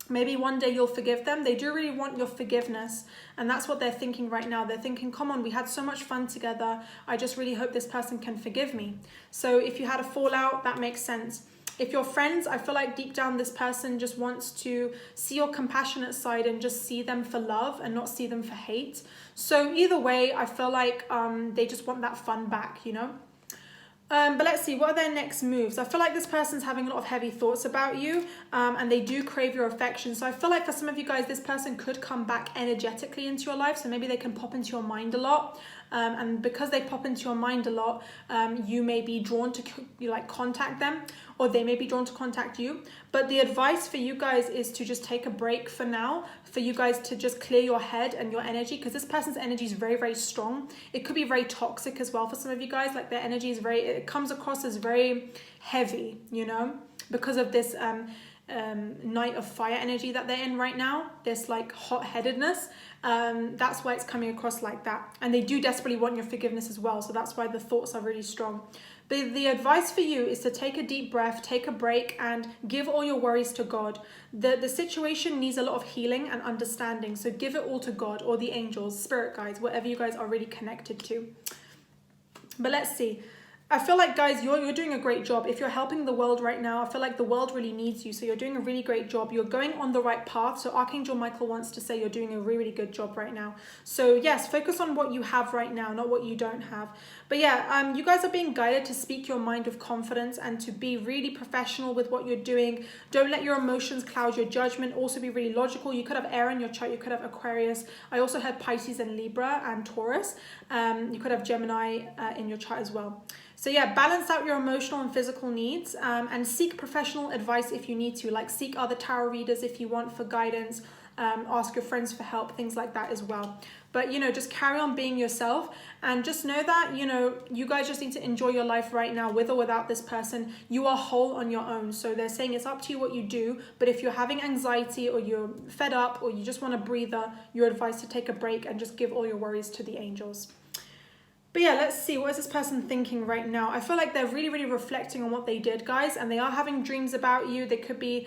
maybe one day you'll forgive them. They do really want your forgiveness. And that's what they're thinking right now. They're thinking, come on, we had so much fun together. I just really hope this person can forgive me. So if you had a fallout, that makes sense. If you're friends, I feel like deep down this person just wants to see your compassionate side and just see them for love and not see them for hate. So either way, I feel like they just want that fun back, you know? But let's see, what are their next moves? I feel like this person's having a lot of heavy thoughts about you, and they do crave your affection. So I feel like for some of you guys, this person could come back energetically into your life. So maybe they can pop into your mind a lot. And because they pop into your mind a lot, you may be drawn to contact them, or they may be drawn to contact you. But the advice for you guys is to just take a break for now, for you guys to just clear your head and your energy, because this person's energy is very, very strong. It could be very toxic as well for some of you guys. Like their energy is it comes across as very heavy, you know, because of this night of fire energy that they're in right now, this like hot-headedness. That's why it's coming across like that. And they do desperately want your forgiveness as well. So that's why the thoughts are really strong. But the advice for you is to take a deep breath, take a break, and give all your worries to God. The situation needs a lot of healing and understanding. So give it all to God, or the angels, spirit guides, whatever you guys are really connected to. But let's see. I feel like, guys, you're doing a great job. If you're helping the world right now, I feel like the world really needs you. So you're doing a really great job. You're going on the right path. So Archangel Michael wants to say you're doing a really, really good job right now. So yes, focus on what you have right now, not what you don't have. But yeah, you guys are being guided to speak your mind with confidence and to be really professional with what you're doing. Don't let your emotions cloud your judgment. Also be really logical. You could have air in your chart. You could have Aquarius. I also had Pisces and Libra and Taurus. You could have Gemini in your chart as well. So yeah, balance out your emotional and physical needs, and seek professional advice if you need to, like seek other tarot readers if you want for guidance, ask your friends for help, things like that as well. But, you know, just carry on being yourself, and just know that, you know, you guys just need to enjoy your life right now with or without this person. You are whole on your own. So they're saying it's up to you what you do. But if you're having anxiety, or you're fed up, or you just want a breather, your advice to take a break and just give all your worries to the angels. But yeah, let's see, what is this person thinking right now? I feel like they're really, really reflecting on what they did, guys, and they are having dreams about you. They could be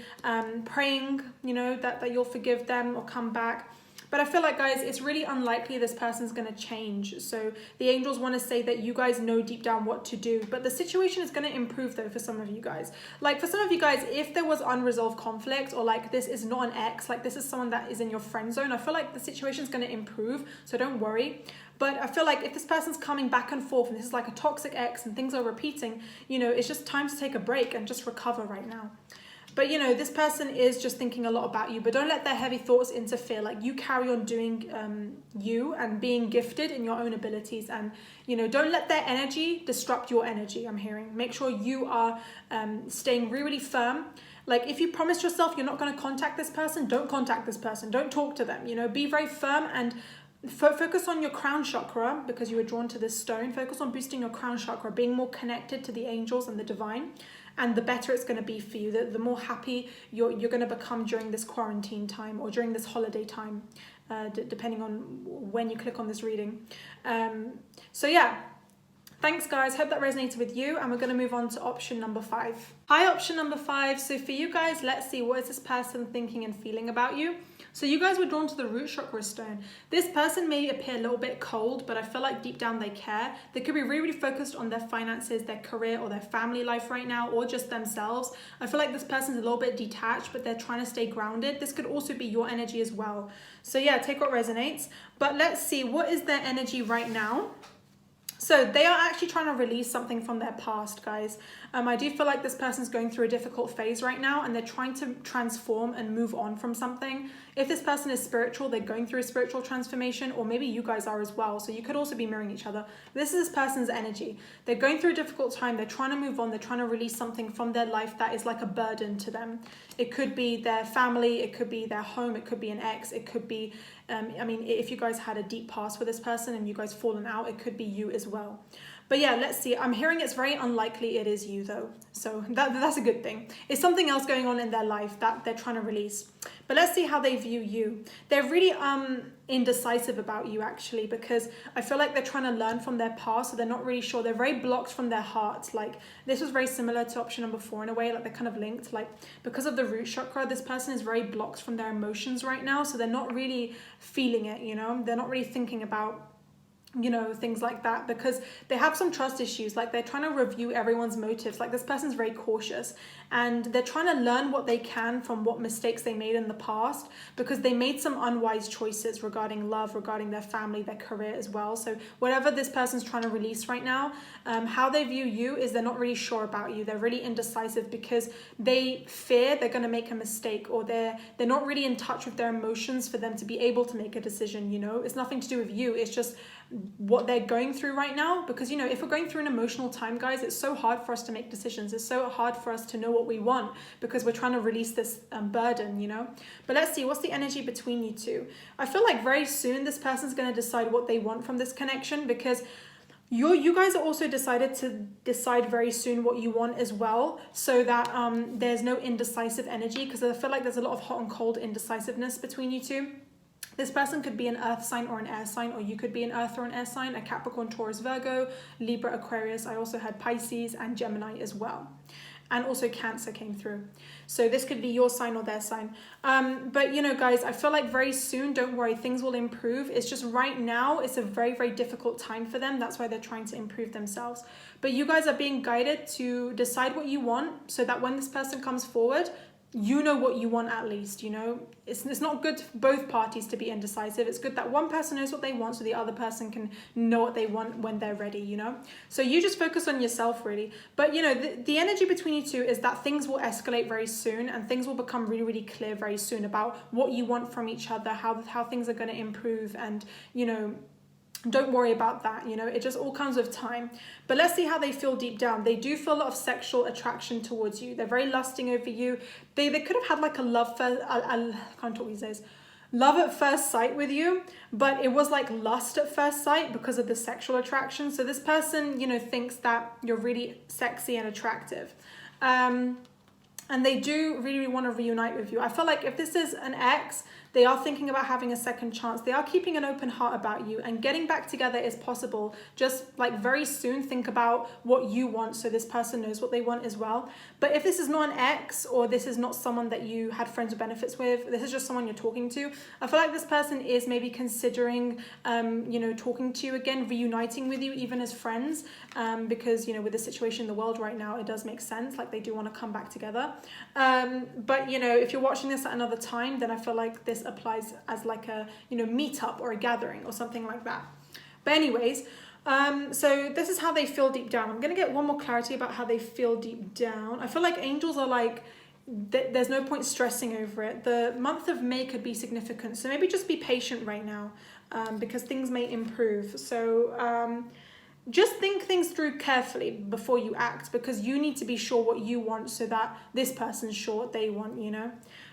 praying, you know, that you'll forgive them or come back. But I feel like, guys, it's really unlikely this person's going to change. So the angels want to say that you guys know deep down what to do. But the situation is going to improve, though, for some of you guys. Like, for some of you guys, if there was unresolved conflict, or like this is not an ex, like this is someone that is in your friend zone, I feel like the situation is going to improve. So don't worry. But I feel like if this person's coming back and forth, and this is like a toxic ex and things are repeating, you know, it's just time to take a break and just recover right now. But, you know, this person is just thinking a lot about you, but don't let their heavy thoughts interfere. Like, you carry on doing you and being gifted in your own abilities. And, you know, don't let their energy disrupt your energy, I'm hearing. Make sure you are staying really, really firm. Like, if you promised yourself you're not going to contact this person, don't contact this person. Don't talk to them, you know, be very firm and focus on your crown chakra, because you were drawn to this stone. Focus on boosting your crown chakra, being more connected to the angels and the divine, and the better it's going to be for you. The more happy you're going to become during this quarantine time, or during this holiday time, depending on when you click on this reading. So yeah, thanks guys, hope that resonated with you, and we're going to move on to option number 5. Hi, option number 5. So for you guys, let's see, what is this person thinking and feeling about you? So you guys were drawn to the root chakra stone. This person may appear a little bit cold, but I feel like deep down they care. They could be really, really focused on their finances, their career, or their family life right now, or just themselves. I feel like this person's a little bit detached, but they're trying to stay grounded. This could also be your energy as well. So yeah, take what resonates. But let's see, what is their energy right now? So they are actually trying to release something from their past, guys. I do feel like this person's going through a difficult phase right now, and they're trying to transform and move on from something. If this person is spiritual, they're going through a spiritual transformation, or maybe you guys are as well. So you could also be mirroring each other. This is this person's energy. They're going through a difficult time. They're trying to move on. They're trying to release something from their life that is like a burden to them. It could be their family. It could be their home. It could be an ex. It could be, I mean, if you guys had a deep past with this person and you guys fallen out, it could be you as well. But yeah, let's see. I'm hearing it's very unlikely it is you though. So that's a good thing. It's something else going on in their life that they're trying to release. But let's see how they view you. They're really indecisive about you actually, because I feel like they're trying to learn from their past. So they're not really sure. They're very blocked from their heart. Like, this was very similar to option number 4 in a way. Like, they're kind of linked. Like, because of the root chakra, this person is very blocked from their emotions right now. So they're not really feeling it, you know. They're not really thinking about, you know, things like that, because they have some trust issues. Like, they're trying to review everyone's motives. Like, this person's very cautious, and they're trying to learn what they can from what mistakes they made in the past, because they made some unwise choices regarding love, regarding their family, their career as well. So whatever this person's trying to release right now, how they view you is they're not really sure about you. They're really indecisive because they fear they're going to make a mistake, or they're not really in touch with their emotions for them to be able to make a decision, you know. It's nothing to do with you. It's just what they're going through right now, because, you know, if we're going through an emotional time, guys, it's so hard for us to make decisions. It's so hard for us to know what we want, because we're trying to release this burden, you know. But let's see, what's the energy between you two? I feel like very soon this person's going to decide what they want from this connection, because you guys are also decided to decide very soon what you want as well, so that there's no indecisive energy, because I feel like there's a lot of hot and cold indecisiveness between you two. This person could be an earth sign or an air sign, or you could be an earth or an air sign, a Capricorn, Taurus, Virgo, Libra, Aquarius. I also had Pisces and Gemini as well. And also Cancer came through. So this could be your sign or their sign. But, you know, guys, I feel like very soon, don't worry, things will improve. It's just right now, it's a very, very difficult time for them. That's why they're trying to improve themselves. But you guys are being guided to decide what you want, so that when this person comes forward, you know what you want at least, you know. It's not good for both parties to be indecisive. It's good that one person knows what they want, so the other person can know what they want when they're ready, you know. So you just focus on yourself, really. But, you know, the energy between you two is that things will escalate very soon, and things will become really, really clear very soon about what you want from each other, how things are going to improve, and, you know, Don't worry about that, you know, it just all comes with time. But let's see how they feel deep down. They do feel a lot of sexual attraction towards you. They're very lusting over you. They could have had like a love first, I can't talk these days. Love at first sight with you, but it was like lust at first sight because of the sexual attraction. So this person, you know, thinks that you're really sexy and attractive. And they do really want to reunite with you. I feel like if this is an ex, they are thinking about having a second chance. They are keeping an open heart about you, and getting back together is possible. Just like very soon, think about what you want so this person knows what they want as well. But if this is not an ex, or this is not someone that you had friends with benefits with, this is just someone you're talking to, I feel like this person is maybe considering, you know, talking to you again, reuniting with you even as friends, because, you know, with the situation in the world right now, it does make sense. Like they do want to come back together. But, you know, if you're watching this at another time, then I feel like this applies as like a, you know, meetup or a gathering or something like that. But anyways, so this is how they feel deep down. I'm going to get one more clarity about how they feel deep down. I feel like angels are like, there's no point stressing over it. The month of May could be significant. So maybe just be patient right now, because things may improve. So, just think things through carefully before you act, because you need to be sure what you want so that this person's sure what they want, you know.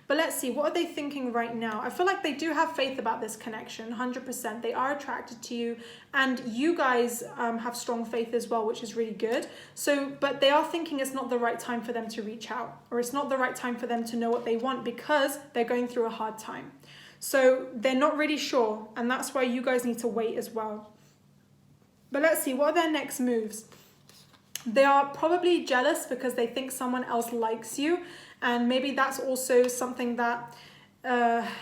But let's see, what are they thinking right now? I feel like they do have faith about this connection, 100%. They are attracted to you, and you guys have strong faith as well, which is really good. So, but they are thinking it's not the right time for them to reach out, or it's not the right time for them to know what they want because they're going through a hard time. So they're not really sure, and that's why you guys need to wait as well. But let's see, what are their next moves? They are probably jealous because they think someone else likes you, and maybe that's also something that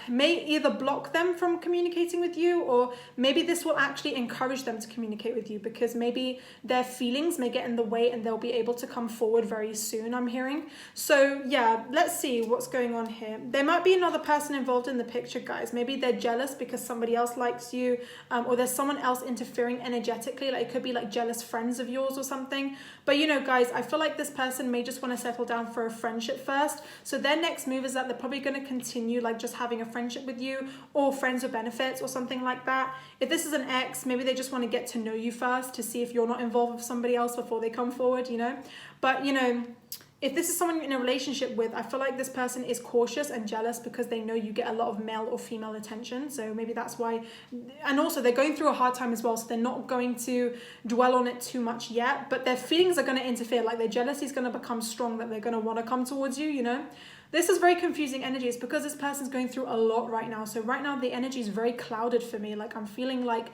may either block them from communicating with you, or maybe this will actually encourage them to communicate with you, because maybe their feelings may get in the way and they'll be able to come forward very soon, I'm hearing. So yeah, let's see what's going on here. There might be another person involved in the picture, guys. Maybe they're jealous because somebody else likes you, or there's someone else interfering energetically. Like it could be like jealous friends of yours or something. But you know, guys, I feel like this person may just want to settle down for a friendship first. So their next move is that they're probably going to continue like just having a friendship with you, or friends with benefits or something like that. If this is an ex, maybe they just want to get to know you first to see if you're not involved with somebody else before they come forward, you know. But you know, if this is someone you're in a relationship with, I feel like this person is cautious and jealous because they know you get a lot of male or female attention. So maybe that's why. And also they're going through a hard time as well. So they're not going to dwell on it too much yet, but their feelings are going to interfere. Like their jealousy is going to become strong, that they're going to want to come towards you, you know. This is very confusing energy. It's because this person's going through a lot right now. So right now the energy is very clouded for me. Like I'm feeling like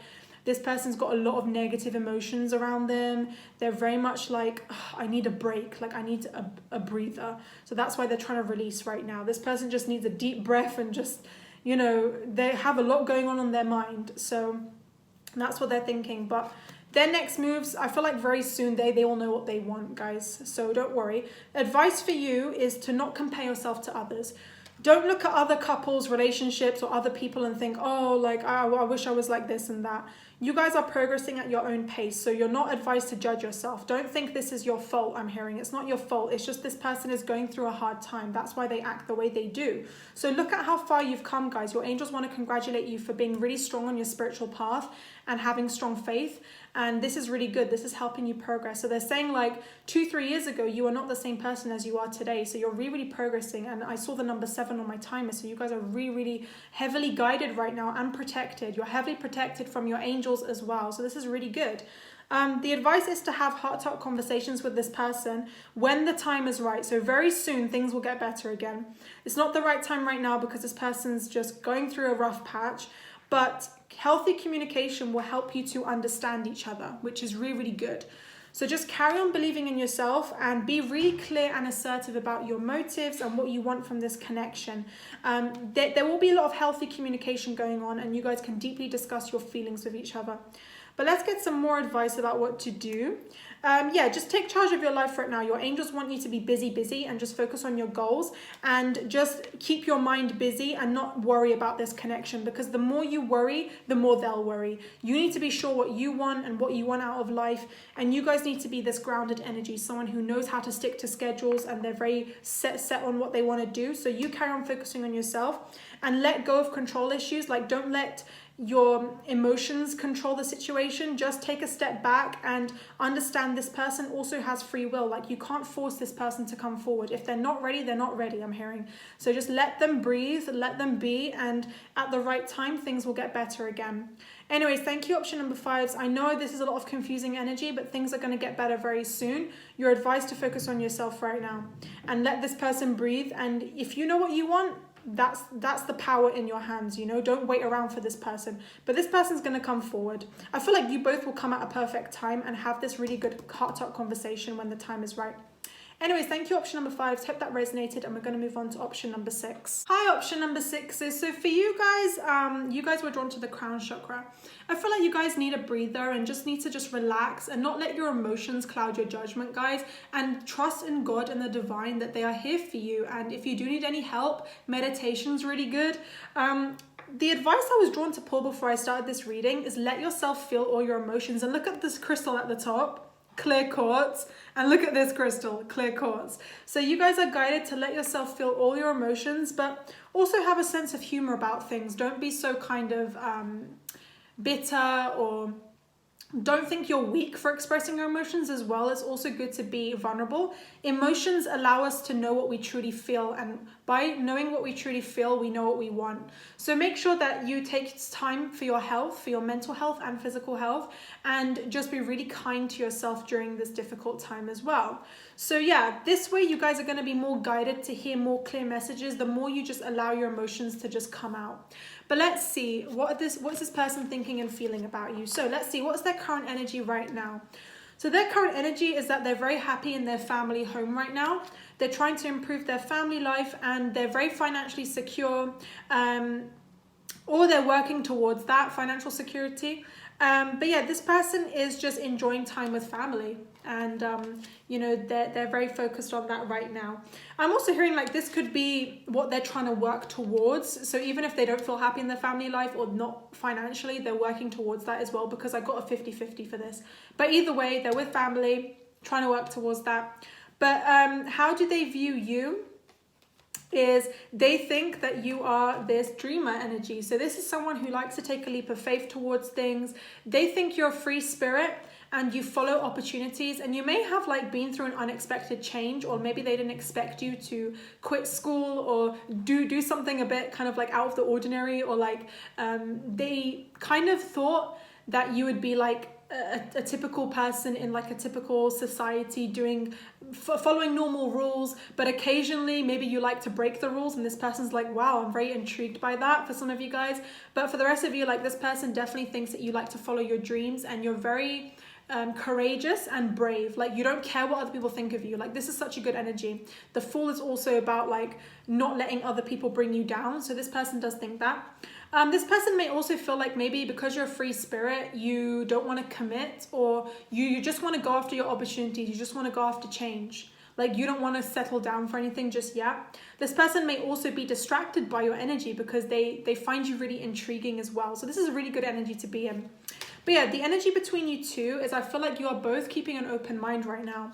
this person's got a lot of negative emotions around them. They're very much like, I need a break. Like I need a breather. So that's why they're trying to release right now. This person just needs a deep breath and just, you know, they have a lot going on their mind. So that's what they're thinking. But their next moves, I feel like very soon they all know what they want, guys. So don't worry. Advice for you is to not compare yourself to others. Don't look at other couples, relationships, or other people and think, oh, like, I wish I was like this and that. You guys are progressing at your own pace, so you're not advised to judge yourself. Don't think this is your fault, I'm hearing. It's not your fault. It's just this person is going through a hard time. That's why they act the way they do. So look at how far you've come, guys. Your angels want to congratulate you for being really strong on your spiritual path and having strong faith. And this is really good. This is helping you progress. So they're saying like 2-3 years ago, you are not the same person as you are today. So you're really progressing. And I saw the number 7 on my timer. So you guys are really heavily guided right now and protected. You're heavily protected from your angels as well. So this is really good. The advice is to have heart-to-heart conversations with this person when the time is right. So very soon things will get better again. It's not the right time right now because this person's just going through a rough patch. But healthy communication will help you to understand each other, which is really good. So just carry on believing in yourself and be really clear and assertive about your motives and what you want from this connection. There will be a lot of healthy communication going on, and you guys can deeply discuss your feelings with each other. But let's get some more advice about what to do. Yeah, just take charge of your life right now. Your angels want you to be busy and just focus on your goals and just keep your mind busy and not worry about this connection, because the more you worry, the more they'll worry. You need to be sure what you want and what you want out of life, and you guys need to be this grounded energy, someone who knows how to stick to schedules and they're very set on what they want to do. So you carry on focusing on yourself and let go of control issues. Like don't let your emotions control the situation. Just take a step back and understand this person also has free will. Like, you can't force this person to come forward. If they're not ready, they're not ready, I'm hearing. So just let them breathe, let them be, and at the right time, things will get better again. Anyways, thank you, option number 5. I know this is a lot of confusing energy, but things are going to get better very soon. You're advised to focus on yourself right now and let this person breathe. And if you know what you want, that's the power in your hands, you know. Don't wait around for this person, but this person's going to come forward. I feel like you both will come at a perfect time and have this really good heart-to-heart conversation when the time is right. Anyways, thank you, option number 5. Hope that resonated, and we're going to move on to option number 6. Hi, option number 6 is, so for you guys were drawn to the crown chakra. I feel like you guys need a breather and just need to just relax and not let your emotions cloud your judgment, guys, and trust in God and the divine that they are here for you. And if you do need any help, meditation's really good. The advice I was drawn to pull before I started this reading is let yourself feel all your emotions, and look at this crystal at the top. Clear quartz, and look at this crystal, clear quartz. So you guys are guided to let yourself feel all your emotions, but also have a sense of humor about things. Don't be so kind of bitter, or don't think you're weak for expressing your emotions as well. It's also good to be vulnerable. Emotions allow us to know what we truly feel, and by knowing what we truly feel, we know what we want. So make sure that you take time for your health, for your mental health and physical health, and just be really kind to yourself during this difficult time as well. So yeah, this way you guys are going to be more guided to hear more clear messages the more you just allow your emotions to just come out. But let's see, what's this person thinking and feeling about you? So let's see, what's their current energy right now? So their current energy is that they're very happy in their family home right now. They're trying to improve their family life, and they're very financially secure, or they're working towards that financial security. But yeah, this person is just enjoying time with family, and you know, they're very focused on that right now. I'm also hearing like this could be what they're trying to work towards. So even if they don't feel happy in their family life or not financially, they're working towards that as well, because I got a 50-50 for this. But either way, they're with family, trying to work towards that. But how do they view you? Is they think that you are this dreamer energy. So this is someone who likes to take a leap of faith towards things. They think you're a free spirit and you follow opportunities, and you may have like been through an unexpected change, or maybe they didn't expect you to quit school or do something a bit kind of like out of the ordinary, or like they kind of thought that you would be like a typical person in like a typical society following normal rules, but occasionally maybe you like to break the rules, and this person's like, wow, I'm very intrigued by that for some of you guys. But for the rest of you, like, this person definitely thinks that you like to follow your dreams, and you're very courageous and brave. Like, you don't care what other people think of you. Like, this is such a good energy. The Fool is also about like not letting other people bring you down, so this person does think that. This person may also feel like maybe because you're a free spirit, you don't want to commit, or you just want to go after your opportunities. You just want to go after change. Like, you don't want to settle down for anything just yet. This person may also be distracted by your energy because they find you really intriguing as well. So this is a really good energy to be in. But yeah, the energy between you two is, I feel like you are both keeping an open mind right now.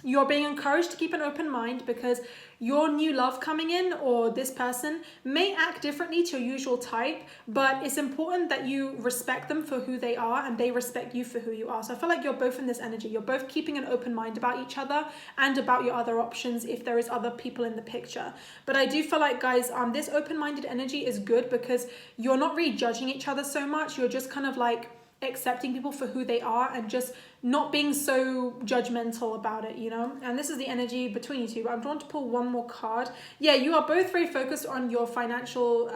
You're being encouraged to keep an open mind because your new love coming in, or this person, may act differently to your usual type, but it's important that you respect them for who they are and they respect you for who you are. So I feel like you're both in this energy. You're both keeping an open mind about each other and about your other options if there is other people in the picture. But I do feel like, guys, this open-minded energy is good because you're not really judging each other so much. You're just kind of like accepting people for who they are and just not being so judgmental about it, you know. And this is the energy between you two. But I'm drawn to pull one more card. Yeah, you are both very focused on your financial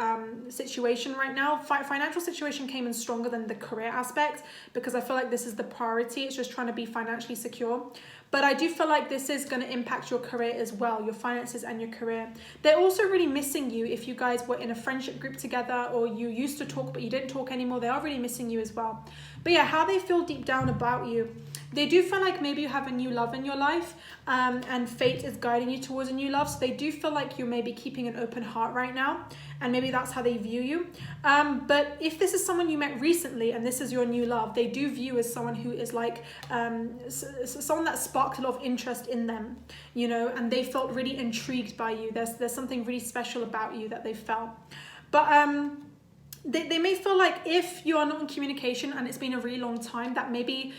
situation right now. Financial situation came in stronger than the career aspect, because I feel like this is the priority. It's just trying to be financially secure. But I do feel like this is going to impact your career as well, your finances and your career. They're also really missing you if you guys were in a friendship group together, or you used to talk but you didn't talk anymore. They are really missing you as well. But yeah, how they feel deep down about you. They do feel like maybe you have a new love in your life, and fate is guiding you towards a new love. So they do feel like you're maybe keeping an open heart right now, and maybe that's how they view you. But if this is someone you met recently and this is your new love, they do view as someone who is like someone that sparked a lot of interest in them, you know, and they felt really intrigued by you. There's something really special about you that they felt. But they may feel like if you are not in communication and it's been a really long time, that maybe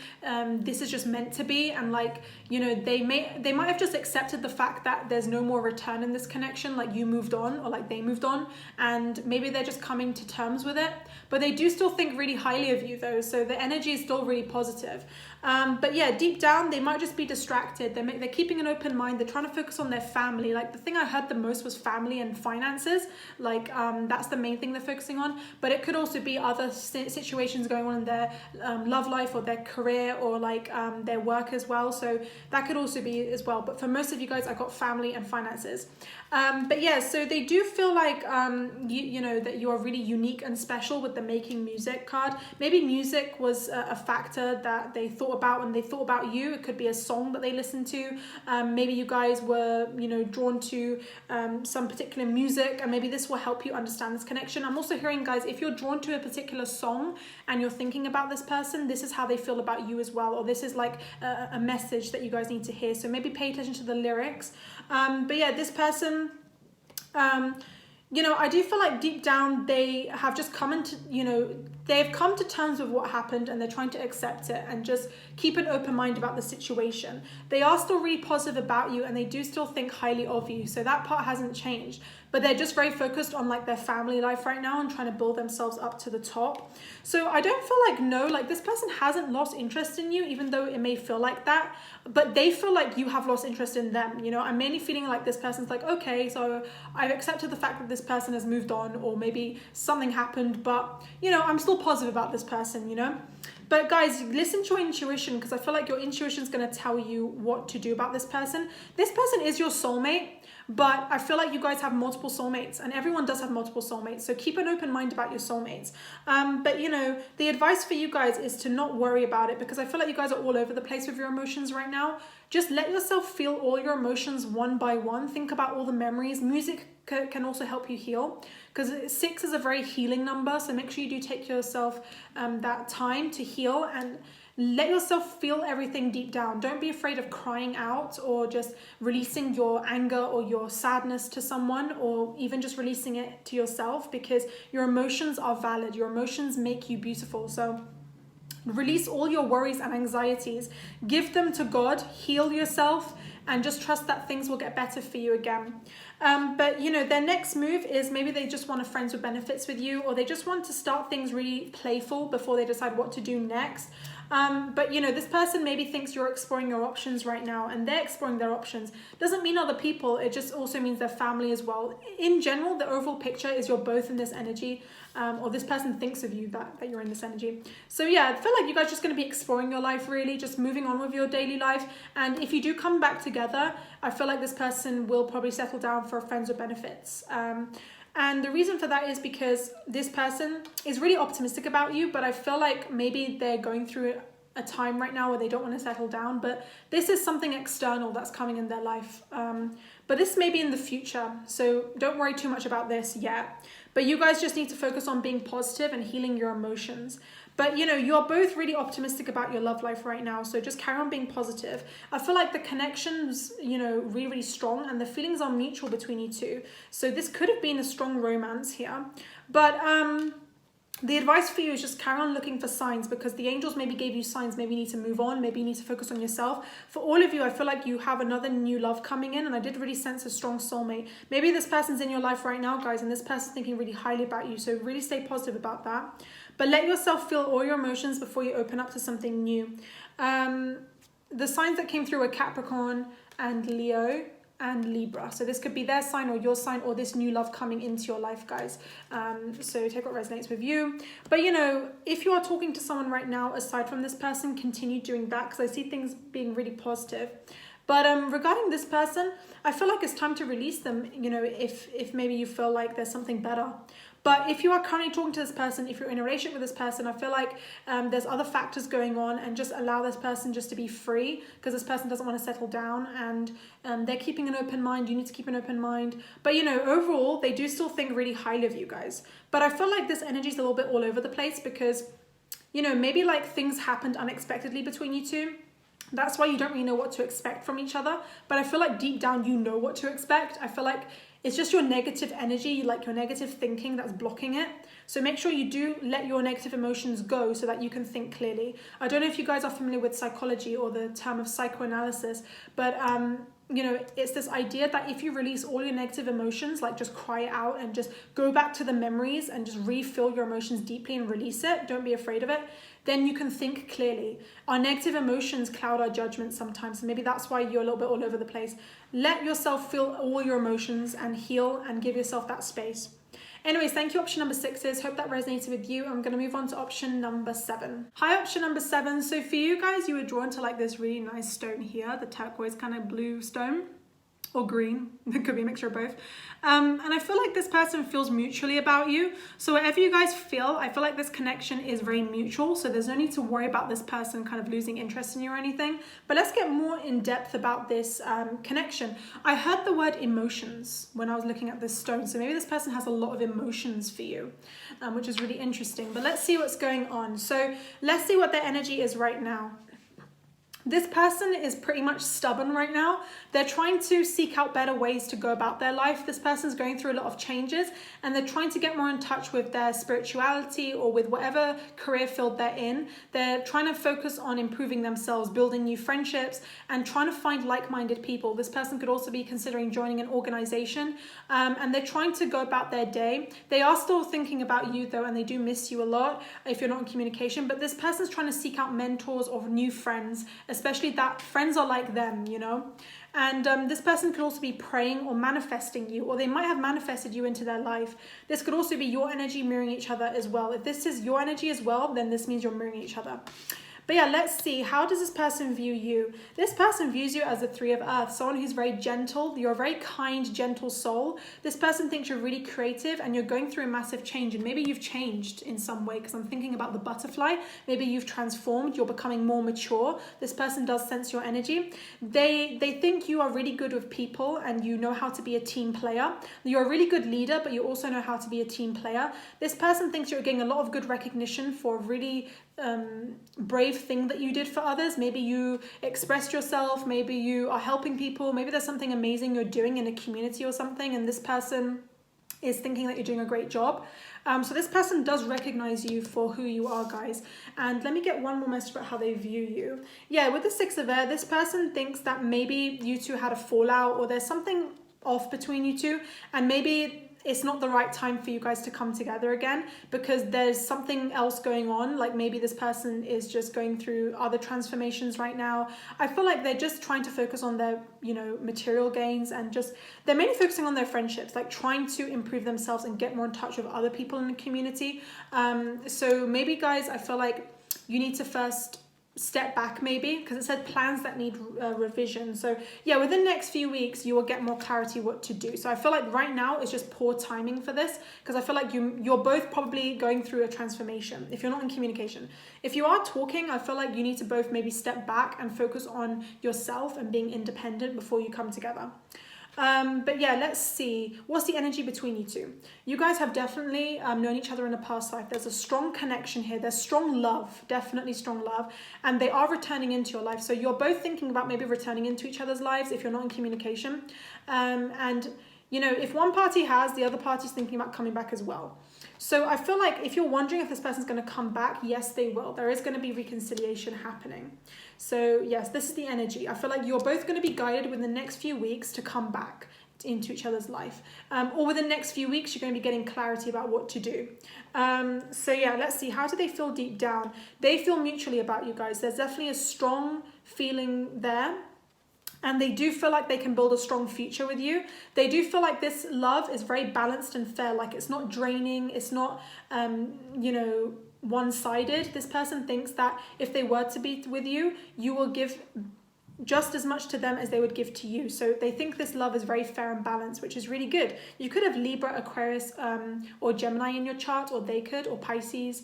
this is just meant to be, and like, you know, they might have just accepted the fact that there's no more return in this connection, like you moved on or like they moved on, and maybe they're just coming to terms with it. But they do still think really highly of you though, so the energy is still really positive. But yeah, deep down they might just be distracted. They're keeping an open mind. They're trying to focus on their family. Like the thing I heard the most was family and finances. Like that's the main thing they're focusing on. But it could also be other situations going on in their love life or their career or like their work as well. So that could also be as well. But for most of you guys, I got family and finances. But yeah, so they do feel like you know that you are really unique and special with the making music card. Maybe music was a factor that they thought about when they thought about you. It could be a song that they listened to. Maybe you guys were, you know, drawn to some particular music, and maybe this will help you understand this connection. I'm also hearing, guys, if you're drawn to a particular song and you're thinking about this person, this is how they feel about you as well, or this is like a message that you guys need to hear. So maybe pay attention to the lyrics. But yeah, this person, you know, I do feel like deep down they have just come into, you know, they've come to terms with what happened and they're trying to accept it and just keep an open mind about the situation. They are still really positive about you and they do still think highly of you. So that part hasn't changed, but they're just very focused on like their family life right now and trying to build themselves up to the top. So I don't feel like, no, like this person hasn't lost interest in you, even though it may feel like that, but they feel like you have lost interest in them. You know, I'm mainly feeling like this person's like, okay, so I've accepted the fact that this person has moved on, or maybe something happened, but you know, I'm still positive about this person, you know. But guys, listen to your intuition, because I feel like your intuition is going to tell you what to do about this person. This person is your soulmate, but I feel like you guys have multiple soulmates, and everyone does have multiple soulmates. So keep an open mind about your soulmates. But you know, the advice for you guys is to not worry about it, because I feel like you guys are all over the place with your emotions right now. Just let yourself feel all your emotions one by one. Think about all the memories. Music can also help you heal, because 6 is a very healing number. So make sure you do take yourself that time to heal and let yourself feel everything deep down. Don't be afraid of crying out or just releasing your anger or your sadness to someone, or even just releasing it to yourself, because your emotions are valid. Your emotions make you beautiful. So release all your worries and anxieties, give them to God, heal yourself, and just trust that things will get better for you again. But you know, their next move is maybe they just want a friends with benefits with you, or they just want to start things really playful before they decide what to do next. But you know, this person maybe thinks you're exploring your options right now, and they're exploring their options. Doesn't mean other people, it just also means their family as well. In general, the overall picture is you're both in this energy, or this person thinks of you that you're in this energy. So yeah, I feel like you guys are just going to be exploring your life, really just moving on with your daily life. And if you do come back together, I feel like this person will probably settle down for friends with benefits. And the reason for that is because this person is really optimistic about you, but I feel like maybe they're going through a time right now where they don't want to settle down, but this is something external that's coming in their life. But this may be in the future, so don't worry too much about this yet. But you guys just need to focus on being positive and healing your emotions. But you know, you're both really optimistic about your love life right now, so just carry on being positive. I feel like the connection's, you know, really, really strong, and the feelings are mutual between you two. So this could have been a strong romance here. But the advice for you is just carry on looking for signs, because the angels maybe gave you signs. Maybe you need to move on. Maybe you need to focus on yourself. For all of you, I feel like you have another new love coming in, and I did really sense a strong soulmate. Maybe this person's in your life right now, guys, and this person's thinking really highly about you. So really stay positive about that. But let yourself feel all your emotions before you open up to something new. The signs that came through were Capricorn and Leo and Libra. So this could be their sign or your sign, or this new love coming into your life, guys. So take what resonates with you. But you know, if you are talking to someone right now aside from this person, continue doing that, because I see things being really positive. But regarding this person, I feel like it's time to release them, you know, if maybe you feel like there's something better. But if you are currently talking to this person, if you're in a relationship with this person, I feel like there's other factors going on, and just allow this person just to be free, because this person doesn't want to settle down, and they're keeping an open mind. You need to keep an open mind. But you know, overall, they do still think really highly of you guys. But I feel like this energy is a little bit all over the place, because, you know, maybe like things happened unexpectedly between you two. That's why you don't really know what to expect from each other. But I feel like deep down, you know what to expect. I feel like It's just your negative energy, like your negative thinking, that's blocking it. So make sure you do let your negative emotions go so that you can think clearly. I don't know if you guys are familiar with psychology or the term of psychoanalysis, but you know, it's this idea that if you release all your negative emotions, like just cry it out and just go back to the memories and just refill your emotions deeply and release it, don't be afraid of it, then you can think clearly. Our negative emotions cloud our judgment sometimes. Maybe that's why you're a little bit all over the place. Let yourself feel all your emotions and heal and give yourself that space. Anyways, thank you, option number 6. Hope that resonated with you. I'm going to move on to option number 7. Hi, option number 7. So for you guys, you were drawn to like this really nice stone here, the turquoise kind of blue stone. Or green, it could be a mixture of both. And I feel like this person feels mutually about you. So whatever you guys feel, I feel like this connection is very mutual. So there's no need to worry about this person kind of losing interest in you or anything. But let's get more in depth about this connection. I heard the word emotions when I was looking at this stone. So maybe this person has a lot of emotions for you, which is really interesting. But let's see what's going on. So let's see what their energy is right now. This person is pretty much stubborn right now. They're trying to seek out better ways to go about their life. This person's going through a lot of changes and they're trying to get more in touch with their spirituality or with whatever career field they're in. They're trying to focus on improving themselves, building new friendships, and trying to find like-minded people. This person could also be considering joining an organization, and they're trying to go about their day. They are still thinking about you though, and they do miss you a lot if you're not in communication, but this person's trying to seek out mentors or new friends, especially that friends are like them, you know. And this person could also be praying or manifesting you, or they might have manifested you into their life. This could also be your energy mirroring each other as well. If this is your energy as well, then this means you're mirroring each other. But yeah, let's see. How does this person view you? This person views you as the 3 of Earth, someone who's very gentle. You're a very kind, gentle soul. This person thinks you're really creative and you're going through a massive change. And maybe you've changed in some way, because I'm thinking about the butterfly. Maybe you've transformed. You're becoming more mature. This person does sense your energy. They think you are really good with people and you know how to be a team player. You're a really good leader, but you also know how to be a team player. This person thinks you're getting a lot of good recognition for really brave thing that you did for others. Maybe you expressed yourself, maybe you are helping people, maybe there's something amazing you're doing in a community or something, and this person is thinking that you're doing a great job. So this person does recognize you for who you are, guys. And let me get one more message about how they view you. Yeah, with the 6 of Air, this person thinks that maybe you two had a fallout or there's something off between you two, and maybe it's not the right time for you guys to come together again because there's something else going on. Like maybe this person is just going through other transformations right now. I feel like they're just trying to focus on their, you know, material gains, and just, they're mainly focusing on their friendships, like trying to improve themselves and get more in touch with other people in the community. So maybe guys, I feel like you need to first step back maybe, because it said plans that need revision. So yeah, within the next few weeks you will get more clarity what to do. So I feel like right now it's just poor timing for this, because I feel like you're both probably going through a transformation if you're not in communication. If you are talking, I feel like you need to both maybe step back and focus on yourself and being independent before you come together. But yeah, let's see. What's the energy between you two? You guys have definitely known each other in a past life. There's a strong connection here. There's strong love, definitely strong love. And they are returning into your life. So you're both thinking about maybe returning into each other's lives if you're not in communication. And, you know, if one party has, the other party's thinking about coming back as well. So I feel like if you're wondering if this person's going to come back, yes, they will. There is going to be reconciliation happening. So yes, this is the energy. I feel like you're both going to be guided within the next few weeks to come back into each other's life. Or within the next few weeks, you're going to be getting clarity about what to do. So yeah, let's see. How do they feel deep down? They feel mutually about you guys. There's definitely a strong feeling there. And they do feel like they can build a strong future with you. They do feel like this love is very balanced and fair. Like it's not draining. It's not, you know, one-sided. This person thinks that if they were to be with you, you will give just as much to them as they would give to you. So they think this love is very fair and balanced, which is really good. You could have Libra, Aquarius, or Gemini in your chart, or they could, or Pisces,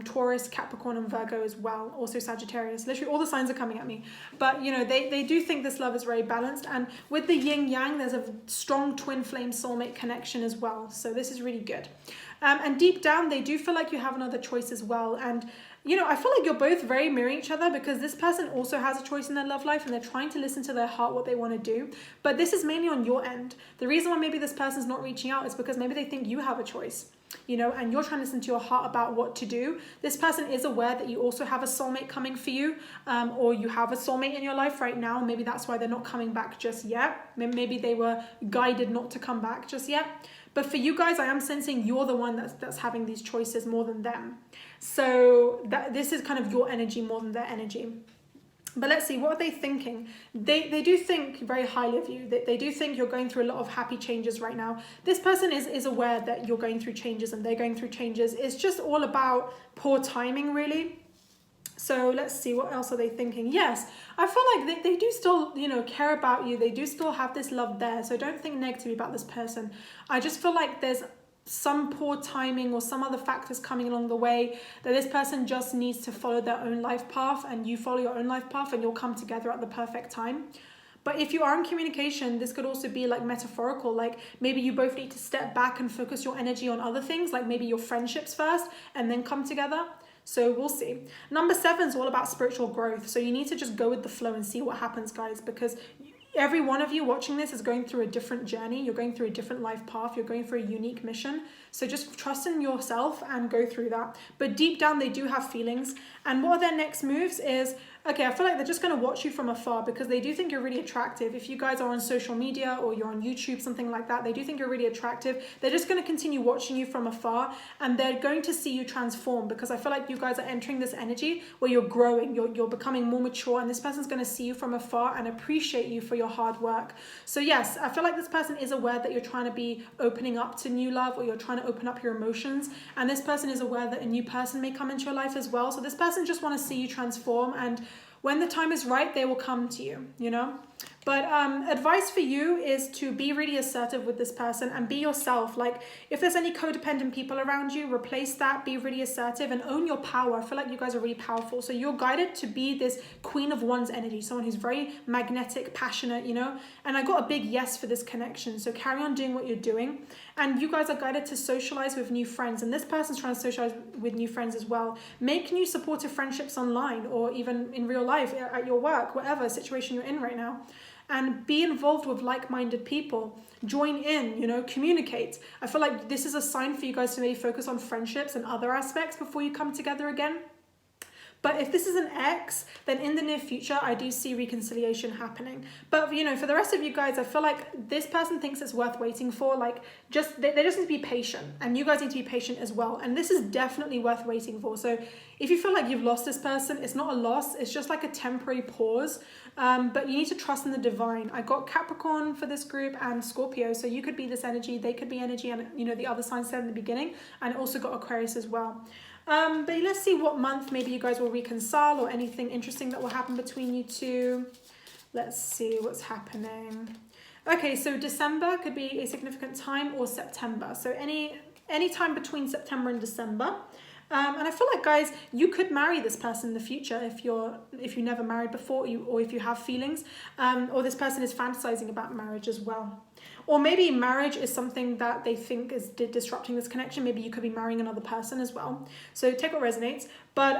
Taurus, Capricorn, and Virgo as well. Also Sagittarius. Literally all the signs are coming at me. But, you know, they do think this love is very balanced. And with the yin yang, there's a strong twin flame soulmate connection as well. So this is really good. And deep down, they do feel like you have another choice as well. And you know, I feel like you're both very mirroring each other, because this person also has a choice in their love life and they're trying to listen to their heart, what they want to do. But this is mainly on your end. The reason why maybe this person's not reaching out is because maybe they think you have a choice, you know, and you're trying to listen to your heart about what to do. This person is aware that you also have a soulmate coming for you, or you have a soulmate in your life right now. Maybe that's why they're not coming back just yet. Maybe they were guided not to come back just yet. But for you guys, I am sensing you're the one that's having these choices more than them. So this is kind of your energy more than their energy. But let's see, what are they thinking? They do think very highly of you. They do think you're going through a lot of happy changes right now. This person is aware that you're going through changes and they're going through changes. It's just all about poor timing, really. So let's see, what else are they thinking? Yes, I feel like they do still, you know, care about you. They do still have this love there. So don't think negatively about this person. I just feel like there's some poor timing or some other factors coming along the way, that this person just needs to follow their own life path and you follow your own life path, and you'll come together at the perfect time. But if you are in communication, this could also be like metaphorical, like maybe you both need to step back and focus your energy on other things, like maybe your friendships first and then come together. So we'll see. Number 7 is all about spiritual growth. So you need to just go with the flow and see what happens, guys, because every one of you watching this is going through a different journey. You're going through a different life path. You're going through a unique mission. So just trust in yourself and go through that. But deep down, they do have feelings. And what are their next moves is, okay, I feel like they're just going to watch you from afar, because they do think you're really attractive. If you guys are on social media or you're on YouTube, something like that, they do think you're really attractive. They're just going to continue watching you from afar, and they're going to see you transform, because I feel like you guys are entering this energy where you're growing, you're becoming more mature, and this person's going to see you from afar and appreciate you for your hard work. So yes, I feel like this person is aware that you're trying to be opening up to new love, or you're trying to open up your emotions, and this person is aware that a new person may come into your life as well. So this person just want to see you transform, and when the time is right, they will come to you, you know? But advice for you is to be really assertive with this person and be yourself. Like, if there's any codependent people around you, replace that, be really assertive and own your power. I feel like you guys are really powerful. So you're guided to be this Queen of Wands energy, someone who's very magnetic, passionate, you know? And I got a big yes for this connection. So carry on doing what you're doing. And you guys are guided to socialize with new friends. And this person's trying to socialize with new friends as well. Make new supportive friendships online, or even in real life, at your work, whatever situation you're in right now. And be involved with like-minded people. Join in, you know, communicate. I feel like this is a sign for you guys to maybe focus on friendships and other aspects before you come together again. But if this is an ex, then in the near future, I do see reconciliation happening. But, you know, for the rest of you guys, I feel like this person thinks it's worth waiting for. Like, they just need to be patient. And you guys need to be patient as well. And this is definitely worth waiting for. So if you feel like you've lost this person, it's not a loss. It's just like a temporary pause. But you need to trust in the divine. I got Capricorn for this group and Scorpio. So you could be this energy, they could be energy. And, you know, the other signs said in the beginning. And also got Aquarius as well. But let's see what month maybe you guys will reconcile, or anything interesting that will happen between you two. Let's see what's happening. Okay, so December could be a significant time, or September. So any time between September and December. And I feel like, guys, you could marry this person in the future if you never married before, or if you have feelings, or this person is fantasizing about marriage as well. Or maybe marriage is something that they think is disrupting this connection. Maybe you could be marrying another person as well. So take what resonates. But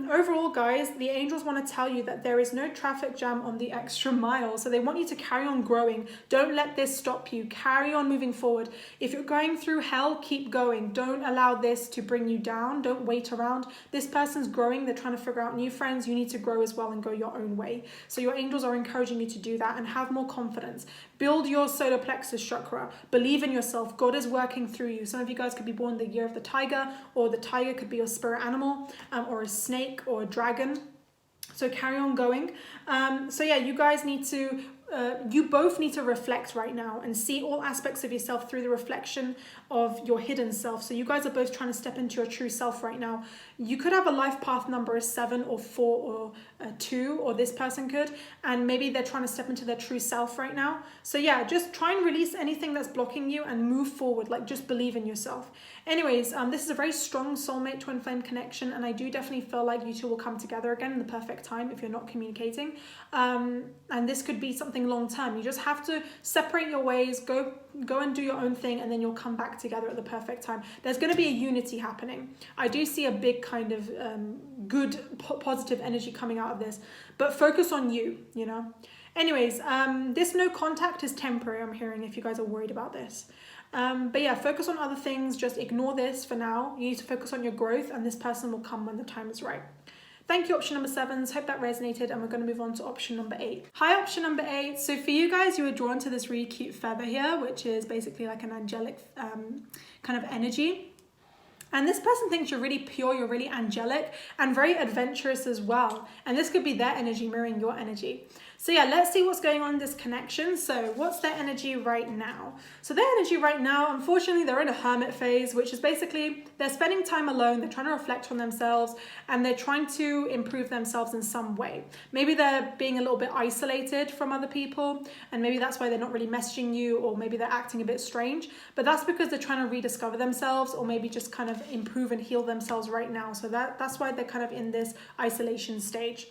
overall, guys, the angels want to tell you that there is no traffic jam on the extra mile. So they want you to carry on growing. Don't let this stop you. Carry on moving forward. If you're going through hell, keep going. Don't allow this to bring you down. Don't wait around. This person's growing. They're trying to figure out new friends. You need to grow as well and go your own way. So your angels are encouraging you to do that and have more confidence. Build your solar plexus chakra. Believe in yourself. God is working through you. Some of you guys could be born the year of the tiger, or the tiger could be your spirit animal, or a snake or a dragon. So carry on going. So yeah, you guys need to you both need to reflect right now and see all aspects of yourself through the reflection of your hidden self. So you guys are both trying to step into your true self right now. You could have a life path number of 7 or 4 or 2, or this person could, and maybe they're trying to step into their true self right now. So yeah, just try and release anything that's blocking you and move forward. Like, just believe in yourself. Anyways, this is a very strong soulmate twin flame connection, and I do definitely feel like you two will come together again in the perfect time if you're not communicating. And this could be something something long term. You just have to separate your ways, go and do your own thing, and then you'll come back together at the perfect time. There's going to be a unity happening. I do see a big kind of good positive energy coming out of this, but focus on you, you know. Anyways, this no contact is temporary, I'm hearing, if you guys are worried about this. But yeah, focus on other things. Just ignore this for now. You need to focus on your growth, and this person will come when the time is right. Thank you, option number 7s. Hope that resonated, and we're going to move on to option number 8. Hi, option number 8. So for you guys, you were drawn to this really cute feather here, which is basically like an angelic kind of energy. And this person thinks you're really pure, you're really angelic, and very adventurous as well. And this could be their energy mirroring your energy. So yeah, let's see what's going on in this connection. So what's their energy right now? So their energy right now, unfortunately, they're in a hermit phase, which is basically they're spending time alone. They're trying to reflect on themselves, and they're trying to improve themselves in some way. Maybe they're being a little bit isolated from other people, and maybe that's why they're not really messaging you, or maybe they're acting a bit strange. But that's because they're trying to rediscover themselves, or maybe just kind of improve and heal themselves right now. So that's why they're kind of in this isolation stage.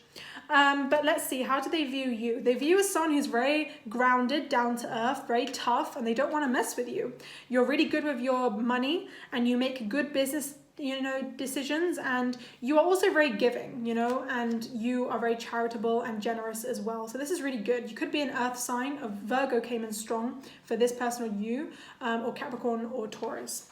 But let's see, how do they view you? They view you as someone who's very grounded, down to earth, very tough, and they don't want to mess with you. You're really good with your money, and you make good business, you know, decisions, and you are also very giving, you know, and you are very charitable and generous as well. So this is really good. You could be an earth sign. Of Virgo came in strong for this person, or you, or Capricorn or Taurus.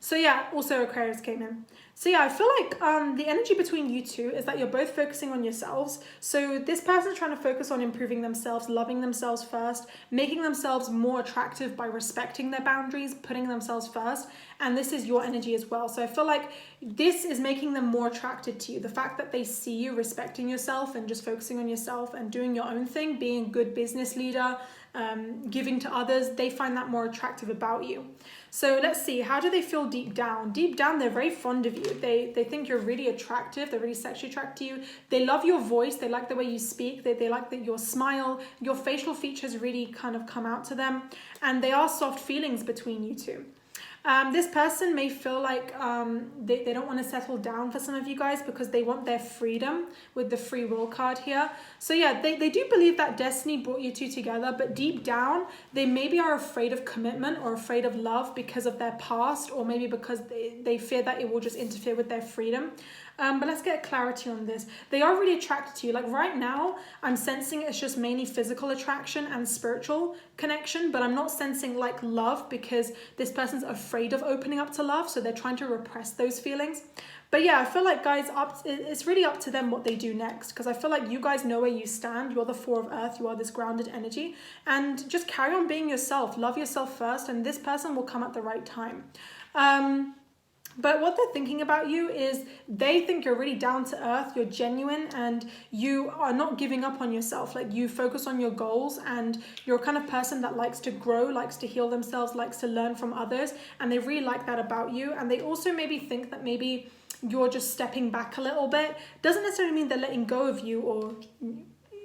So yeah, also Aquarius came in. So yeah, I feel like the energy between you two is that you're both focusing on yourselves. So this person's trying to focus on improving themselves, loving themselves first, making themselves more attractive by respecting their boundaries, putting themselves first. And this is your energy as well. So I feel like this is making them more attracted to you. The fact that they see you respecting yourself and just focusing on yourself and doing your own thing, being a good business leader, giving to others, they find that more attractive about you. So let's see, how do they feel deep down? Deep down, they're very fond of you. They think you're really attractive. They're really sexually attracted to you. They love your voice. They like the way you speak. They like that your smile, your facial features really kind of come out to them. And they are soft feelings between you two. This person may feel like they don't want to settle down for some of you guys because they want their freedom with the free will card here. So yeah, they do believe that destiny brought you two together, but deep down, they maybe are afraid of commitment or afraid of love because of their past, or maybe because they fear that it will just interfere with their freedom. But let's get clarity on this. They are really attracted to you. Like right now, I'm sensing it's just mainly physical attraction and spiritual connection, but I'm not sensing like love because this person's afraid of opening up to love. So they're trying to repress those feelings. But yeah, I feel like guys, it's really up to them what they do next, because I feel like you guys know where you stand. You're the 4 of earth. You are this grounded energy, and just carry on being yourself. Love yourself first, and this person will come at the right time. But what they're thinking about you is they think you're really down to earth, you're genuine, and you are not giving up on yourself. Like you focus on your goals, and you're a kind of person that likes to grow, likes to heal themselves, likes to learn from others. And they really like that about you. And they also maybe think that maybe you're just stepping back a little bit. Doesn't necessarily mean they're letting go of you, or,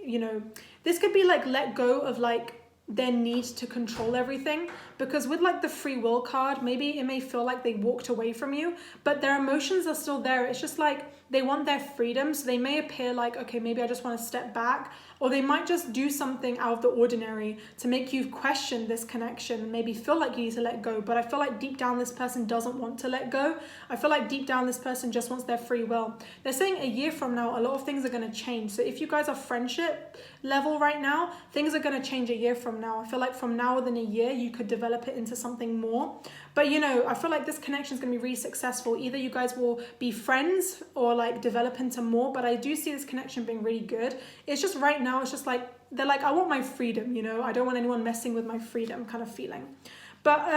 you know, this could be like let go of like their need to control everything, because with like the free will card, maybe it may feel like they walked away from you, but their emotions are still there. It's just like they want their freedom, so they may appear like, okay, maybe I just want to step back, or they might just do something out of the ordinary to make you question this connection and maybe feel like you need to let go. But I feel like deep down this person doesn't want to let go. I feel like deep down this person just wants their free will. They're saying a year from now, a lot of things are going to change. So if you guys are friendship level right now, things are going to change a year from now. I feel like from now within a year, you could develop it into something more. But you know, I feel like this connection is going to be really successful. Either you guys will be friends or like develop into more, but I do see this connection being really good. It's just right now, it's just like, they're like, I want my freedom, you know, I don't want anyone messing with my freedom kind of feeling. But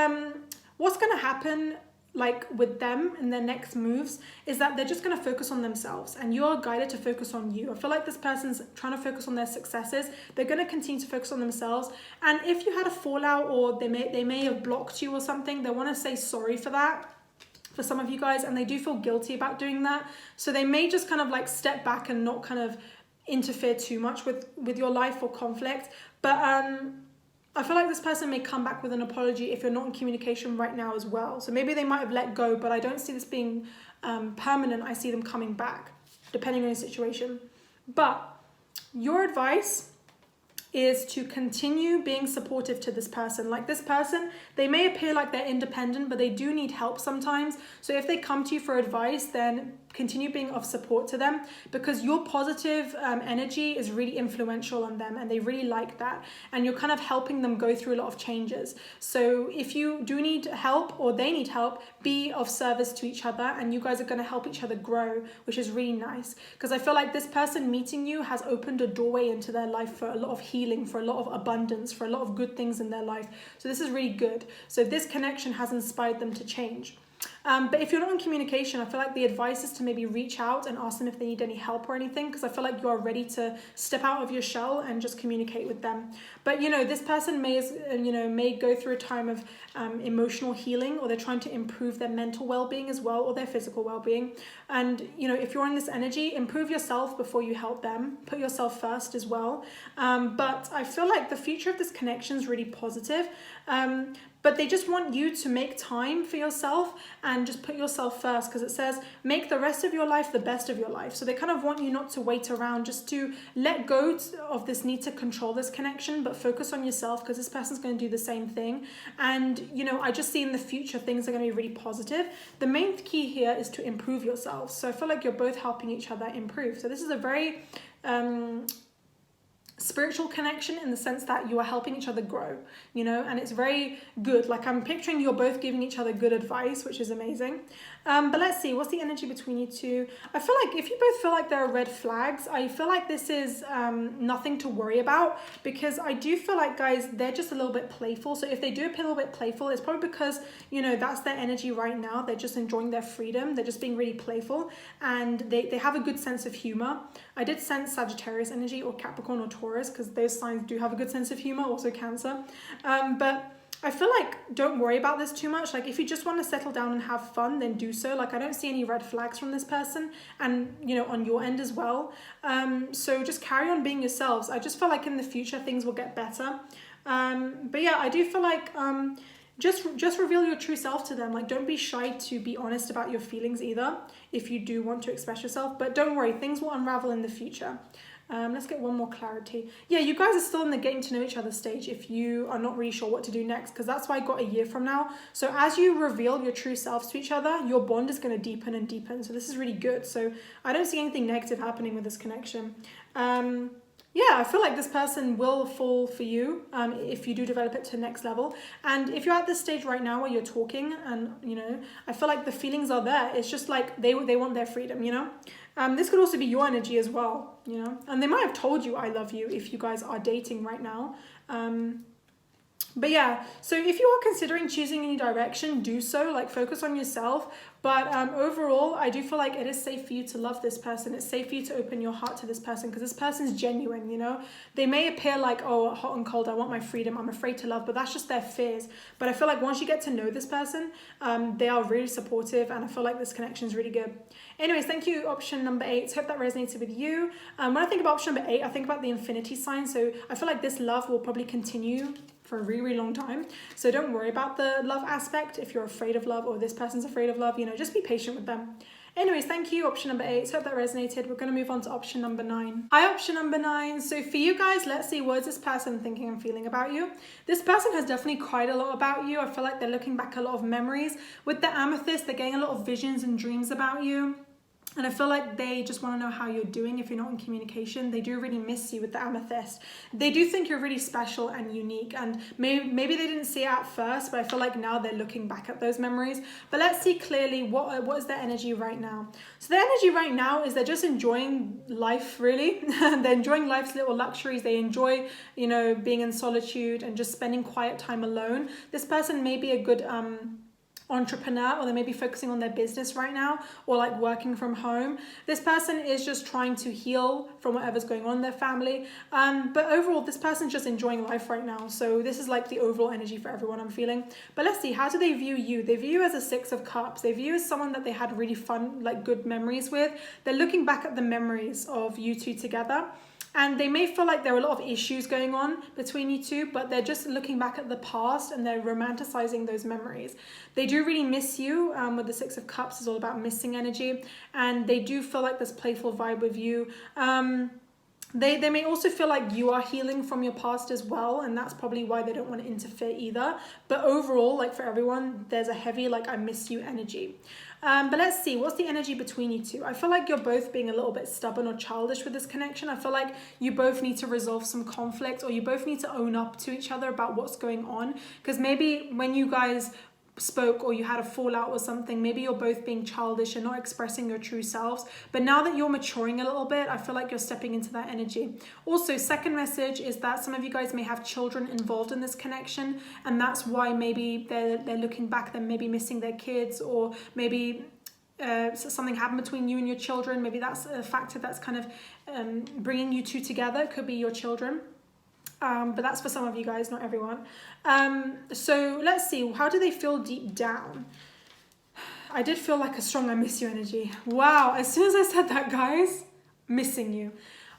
what's going to happen like with them in their next moves is that they're just going to focus on themselves, and you are guided to focus on you. I feel like this person's trying to focus on their successes. They're going to continue to focus on themselves. And if you had a fallout, or they may have blocked you or something, they want to say sorry for that for some of you guys, and they do feel guilty about doing that. So they may just kind of like step back and not kind of interfere too much with your life or conflict. But I feel like this person may come back with an apology if you're not in communication right now as well. So maybe they might have let go, but I don't see this being permanent. I see them coming back, depending on your situation. But your advice is to continue being supportive to this person. Like this person, they may appear like they're independent, but they do need help sometimes. So if they come to you for advice, then continue being of support to them, because your positive energy is really influential on them and they really like that, and you're kind of helping them go through a lot of changes. So if you do need help or they need help, be of service to each other, and you guys are going to help each other grow, which is really nice, because I feel like this person meeting you has opened a doorway into their life for a lot of healing, for a lot of abundance, for a lot of good things in their life. So this is really good. So this connection has inspired them to change. But if you're not in communication, I feel like the advice is to maybe reach out and ask them if they need any help or anything, because I feel like you are ready to step out of your shell and just communicate with them. But this person may go through a time of emotional healing, or they're trying to improve their mental well-being as well, or their physical well-being. And if you're in this energy, improve yourself before you help them. Put yourself first as well. But I feel like the future of this connection is really positive. But they just want you to make time for yourself and just put yourself first, because it says make the rest of your life the best of your life. So they kind of want you not to wait around, just to let go of this need to control this connection, but focus on yourself, because this person's going to do the same thing. And I just see in the future things are going to be really positive. The main key here is to improve yourselves. So I feel like you're both helping each other improve. So this is a very spiritual connection, in the sense that you are helping each other grow, and it's very good. Like I'm picturing you're both giving each other good advice, which is amazing. But let's see, what's the energy between you two? I feel like if you both feel like there are red flags, I feel like this is nothing to worry about, because I do feel like, guys, they're just a little bit playful. So if they do appear a little bit playful, it's probably because, that's their energy right now. They're just enjoying their freedom. They're just being really playful, and they have a good sense of humor. I did sense Sagittarius energy, or Capricorn, or Taurus, because those signs do have a good sense of humor, also Cancer. But I feel like don't worry about this too much. Like if you just want to settle down and have fun, then do so. Like I don't see any red flags from this person, and on your end as well. So just carry on being yourselves. I just feel like in the future things will get better. But yeah, I do feel like just reveal your true self to them. Like don't be shy to be honest about your feelings either, if you do want to express yourself. But don't worry, things will unravel in the future. Let's get one more clarity. Yeah, you guys are still in the getting to know each other stage if you are not really sure what to do next, because that's why I got a year from now. So as you reveal your true selves to each other, your bond is going to deepen and deepen. So this is really good. So I don't see anything negative happening with this connection. Yeah, I feel like this person will fall for you if you do develop it to the next level. And if you're at this stage right now where you're talking and, I feel like the feelings are there. It's just like they want their freedom, This could also be your energy as well, And they might have told you I love you if you guys are dating right now. But yeah, so if you are considering choosing any direction, do so, like focus on yourself. But overall, I do feel like it is safe for you to love this person. It's safe for you to open your heart to this person, because this person's genuine, They may appear like, oh, hot and cold, I want my freedom, I'm afraid to love, but that's just their fears. But I feel like once you get to know this person, they are really supportive, and I feel like this connection is really good. Anyways, thank you, option number 8. Hope that resonated with you. When I think about option number 8, I think about the infinity sign. So I feel like this love will probably continue for a really, really long time. So don't worry about the love aspect if you're afraid of love, or this person's afraid of love, just be patient with them. Anyways, thank you, option number 8. Hope that resonated. We're going to move on to option number 9. Hi, option number 9. So for you guys, let's see, what is this person thinking and feeling about you? This person has definitely cried a lot about you. I feel like they're looking back a lot of memories. With the amethyst, they're getting a lot of visions and dreams about you. And I feel like they just want to know how you're doing if you're not in communication. They do really miss you with the amethyst. They do think you're really special and unique. And maybe they didn't see it at first, but I feel like now they're looking back at those memories. But let's see clearly what is their energy right now. So their energy right now is they're just enjoying life, really. They're enjoying life's little luxuries. They enjoy, being in solitude and just spending quiet time alone. This person may be a good entrepreneur, or they may be focusing on their business right now, or like working from home. This person is just trying to heal from whatever's going on in their family. But overall, this person's just enjoying life right now. So this is like the overall energy for everyone I'm feeling. But let's see, how do they view you? They view you as a 6 of Cups. They view you as someone that they had really fun, like good memories with. They're looking back at the memories of you two together. And they may feel like there are a lot of issues going on between you two, but they're just looking back at the past and they're romanticizing those memories. They do really miss you. With the 6 of Cups, it's all about missing energy. And they do feel like this playful vibe with you. They may also feel like you are healing from your past as well, and that's probably why they don't want to interfere either. But overall, like for everyone, there's a heavy like I miss you energy. But let's see, what's the energy between you two? I feel like you're both being a little bit stubborn or childish with this connection. I feel like you both need to resolve some conflict, or you both need to own up to each other about what's going on. Because maybe when you guys spoke or you had a fallout or something, maybe you're both being childish and not expressing your true selves. But now that you're maturing a little bit, I feel like you're stepping into that energy. Also, second message is that some of you guys may have children involved in this connection, and that's why maybe they're looking back, they're maybe missing their kids, or maybe something happened between you and your children. Maybe that's a factor that's kind of bringing you two together. It could be your children. But that's for some of you guys, not everyone. So let's see, how do they feel deep down? I did feel like a strong I miss you energy. Wow, as soon as I said that, guys, missing you.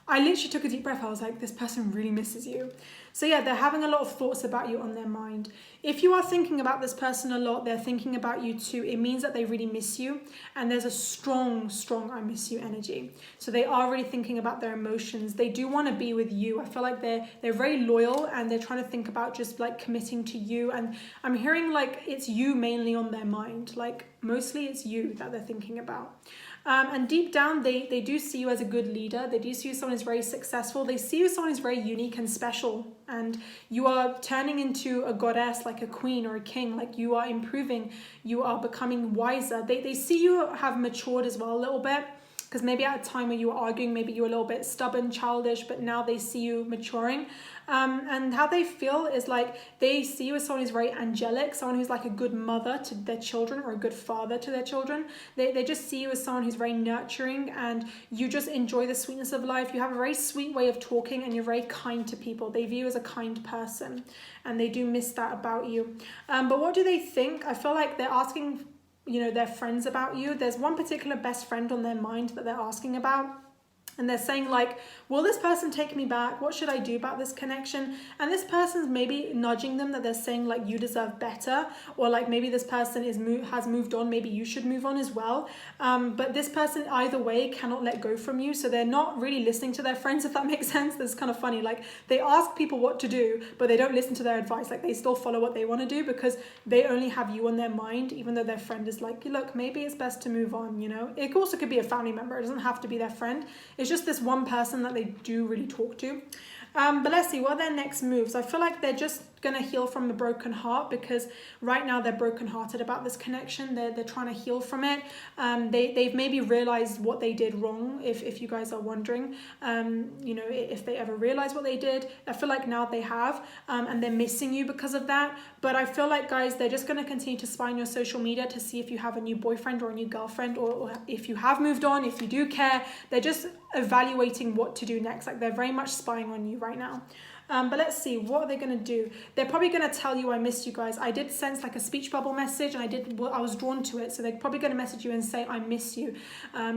I literally took a deep breath. I was like, this person really misses you. So yeah, they're having a lot of thoughts about you on their mind. If you are thinking about this person a lot, they're thinking about you too. It means that they really miss you. And there's a strong I miss you energy. So they are really thinking about their emotions. They do want to be with you. I feel like they're very loyal, and they're trying to think about just like committing to you. And I'm hearing like it's you mainly on their mind. Like mostly it's you that they're thinking about. And deep down, they do see you as a good leader. They do see you as someone who's very successful. They see you as someone who's very unique and special. And you are turning into a goddess, like a queen or a king. Like you are improving. You are becoming wiser. They see you have matured as well a little bit. Because maybe at a time when you were arguing, maybe you were a little bit stubborn, childish, but now they see you maturing. And how they feel is like they see you as someone who's very angelic, someone who's like a good mother to their children or a good father to their children. They just see you as someone who's very nurturing, and you just enjoy the sweetness of life. You have a very sweet way of talking, and you're very kind to people. They view you as a kind person, and they do miss that about you. But what do they think? I feel like they're asking, you know, their friends about you. There's one particular best friend on their mind that they're asking about. And they're saying like, will this person take me back? What should I do about this connection? And this person's maybe nudging them, that they're saying like, you deserve better. Or like maybe this person has moved on. Maybe you should move on as well. But this person either way cannot let go from you. So they're not really listening to their friends, if that makes sense. That's kind of funny. Like they ask people what to do, but they don't listen to their advice. Like they still follow what they want to do because they only have you on their mind, even though their friend is like, look, maybe it's best to move on, you know? It also could be a family member. It doesn't have to be their friend. It's just this one person that they do really talk to. But let's see, what are their next moves? I feel like they're just going to heal from the broken heart, because right now they're brokenhearted about this connection. They're trying to heal from it. They've maybe realized what they did wrong, if you guys are wondering, you know, if they ever realized what they did. I feel like now they have, and they're missing you because of that. But I feel like, guys, they're just going to continue to spy on your social media to see if you have a new boyfriend or a new girlfriend, or if you have moved on, if you do care. They're just evaluating what to do next. Like they're very much spying on you right now. But let's see, what are they going to do? They're probably going to tell you, I missed you guys. I did sense like a speech bubble message, and I was drawn to it. So they're probably going to message you and say, I miss you.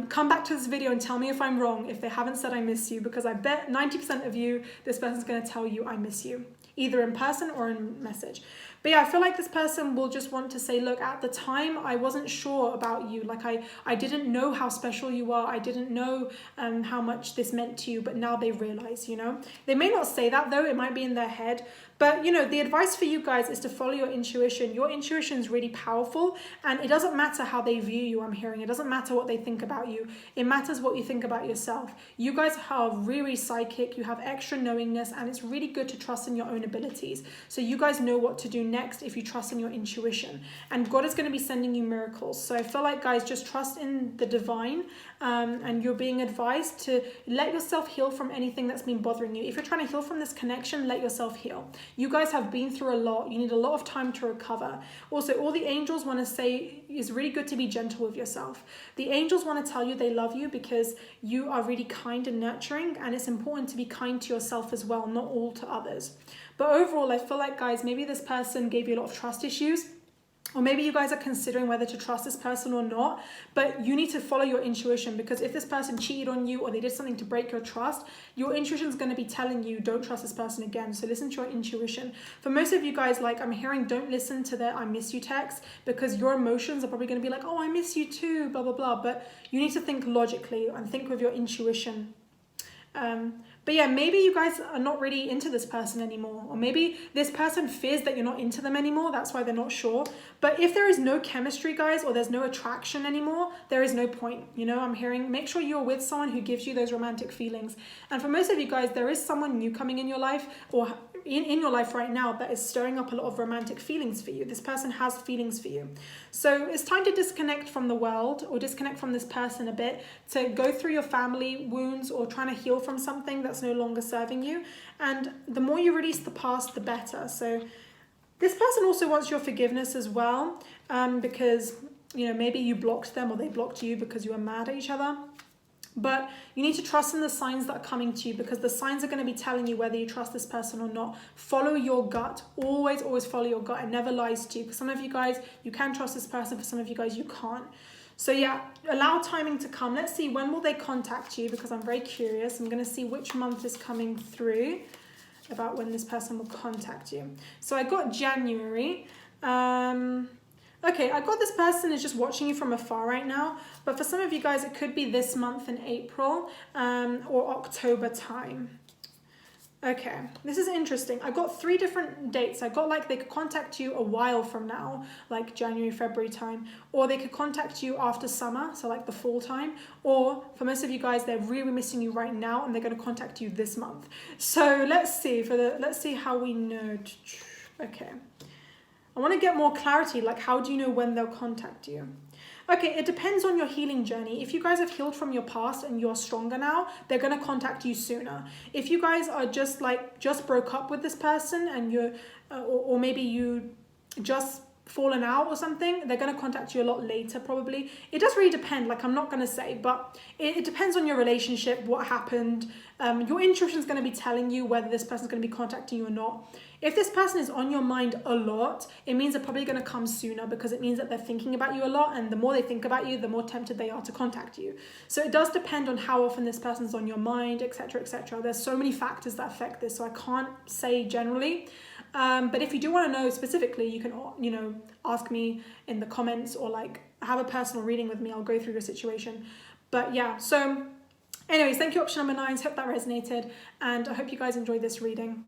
Come back to this video and tell me if I'm wrong, if they haven't said I miss you, because I bet 90% of you, this person's going to tell you I miss you, either in person or in message. But yeah, I feel like this person will just want to say, look, at the time, I wasn't sure about you. Like I didn't know how special you are. I didn't know how much this meant to you, but now they realize, you know. They may not say that though, it might be in their head. But, you know, the advice for you guys is to follow your intuition. Your intuition is really powerful, and it doesn't matter how they view you, I'm hearing. It doesn't matter what they think about you. It matters what you think about yourself. You guys are really psychic. You have extra knowingness, and it's really good to trust in your own abilities. So you guys know what to do next if you trust in your intuition. And God is going to be sending you miracles. So I feel like, guys, just trust in the divine, and you're being advised to let yourself heal from anything that's been bothering you. If you're trying to heal from this connection, let yourself heal. You guys have been through a lot. You need a lot of time to recover. Also, all the angels want to say is really good to be gentle with yourself. The angels want to tell you they love you because you are really kind and nurturing, and it's important to be kind to yourself as well, not all to others. But overall, I feel like, guys, maybe this person gave you a lot of trust issues. Or maybe you guys are considering whether to trust this person or not, but you need to follow your intuition, because if this person cheated on you or they did something to break your trust, your intuition is going to be telling you don't trust this person again. So listen to your intuition. For most of you guys, like I'm hearing, don't listen to their I miss you text, because your emotions are probably going to be like, oh, I miss you too, blah, blah, blah. But you need to think logically and think with your intuition. But yeah, maybe you guys are not really into this person anymore, or maybe this person fears that you're not into them anymore. That's why they're not sure. But if there is no chemistry, guys, or there's no attraction anymore, there is no point. You know, I'm hearing, make sure you're with someone who gives you those romantic feelings. And for most of you guys, there is someone new coming in your life, or in your life right now, that is stirring up a lot of romantic feelings for you. This person has feelings for you. So it's time to disconnect from the world, or disconnect from this person a bit, to go through your family wounds, or trying to heal from something that's no longer serving you. And the more you release the past, the better. So this person also wants your forgiveness as well, because, you know, maybe you blocked them or they blocked you because you were mad at each other. But you need to trust in the signs that are coming to you, because the signs are going to be telling you whether you trust this person or not. Follow your gut. Always, always follow your gut. It never lies to you. Because some of you guys, you can trust this person. For some of you guys, you can't. So yeah, allow timing to come. Let's see, when will they contact you? Because I'm very curious. I'm going to see which month is coming through about when this person will contact you. So I got January. Okay, I got this person is just watching you from afar right now, but for some of you guys, it could be this month in April, or October time. Okay, this is interesting. I got 3 different dates. I got like they could contact you a while from now, like January, February time, or they could contact you after summer, so like the fall time, or for most of you guys, they're really missing you right now and they're going to contact you this month. So let's see let's see how we know. Okay. I want to get more clarity, like how do you know when they'll contact you? Okay, it depends on your healing journey. If you guys have healed from your past and you're stronger now, they're going to contact you sooner. If you guys are just broke up with this person and you're, or maybe you just fallen out or something, they're going to contact you a lot later probably. It does really depend, like I'm not going to say, but it depends on your relationship, what happened. Your intuition is going to be telling you whether this person is going to be contacting you or not. If this person is on your mind a lot, it means they're probably going to come sooner, because it means that they're thinking about you a lot, and the more they think about you, the more tempted they are to contact you. So it does depend on how often this person's on your mind, etc., etc. There's so many factors that affect this, so I can't say generally. But if you do want to know specifically, you can, you know, ask me in the comments, or like have a personal reading with me. I'll go through your situation. But yeah, so anyways, thank you option number 9. Hope that resonated, and I hope you guys enjoyed this reading.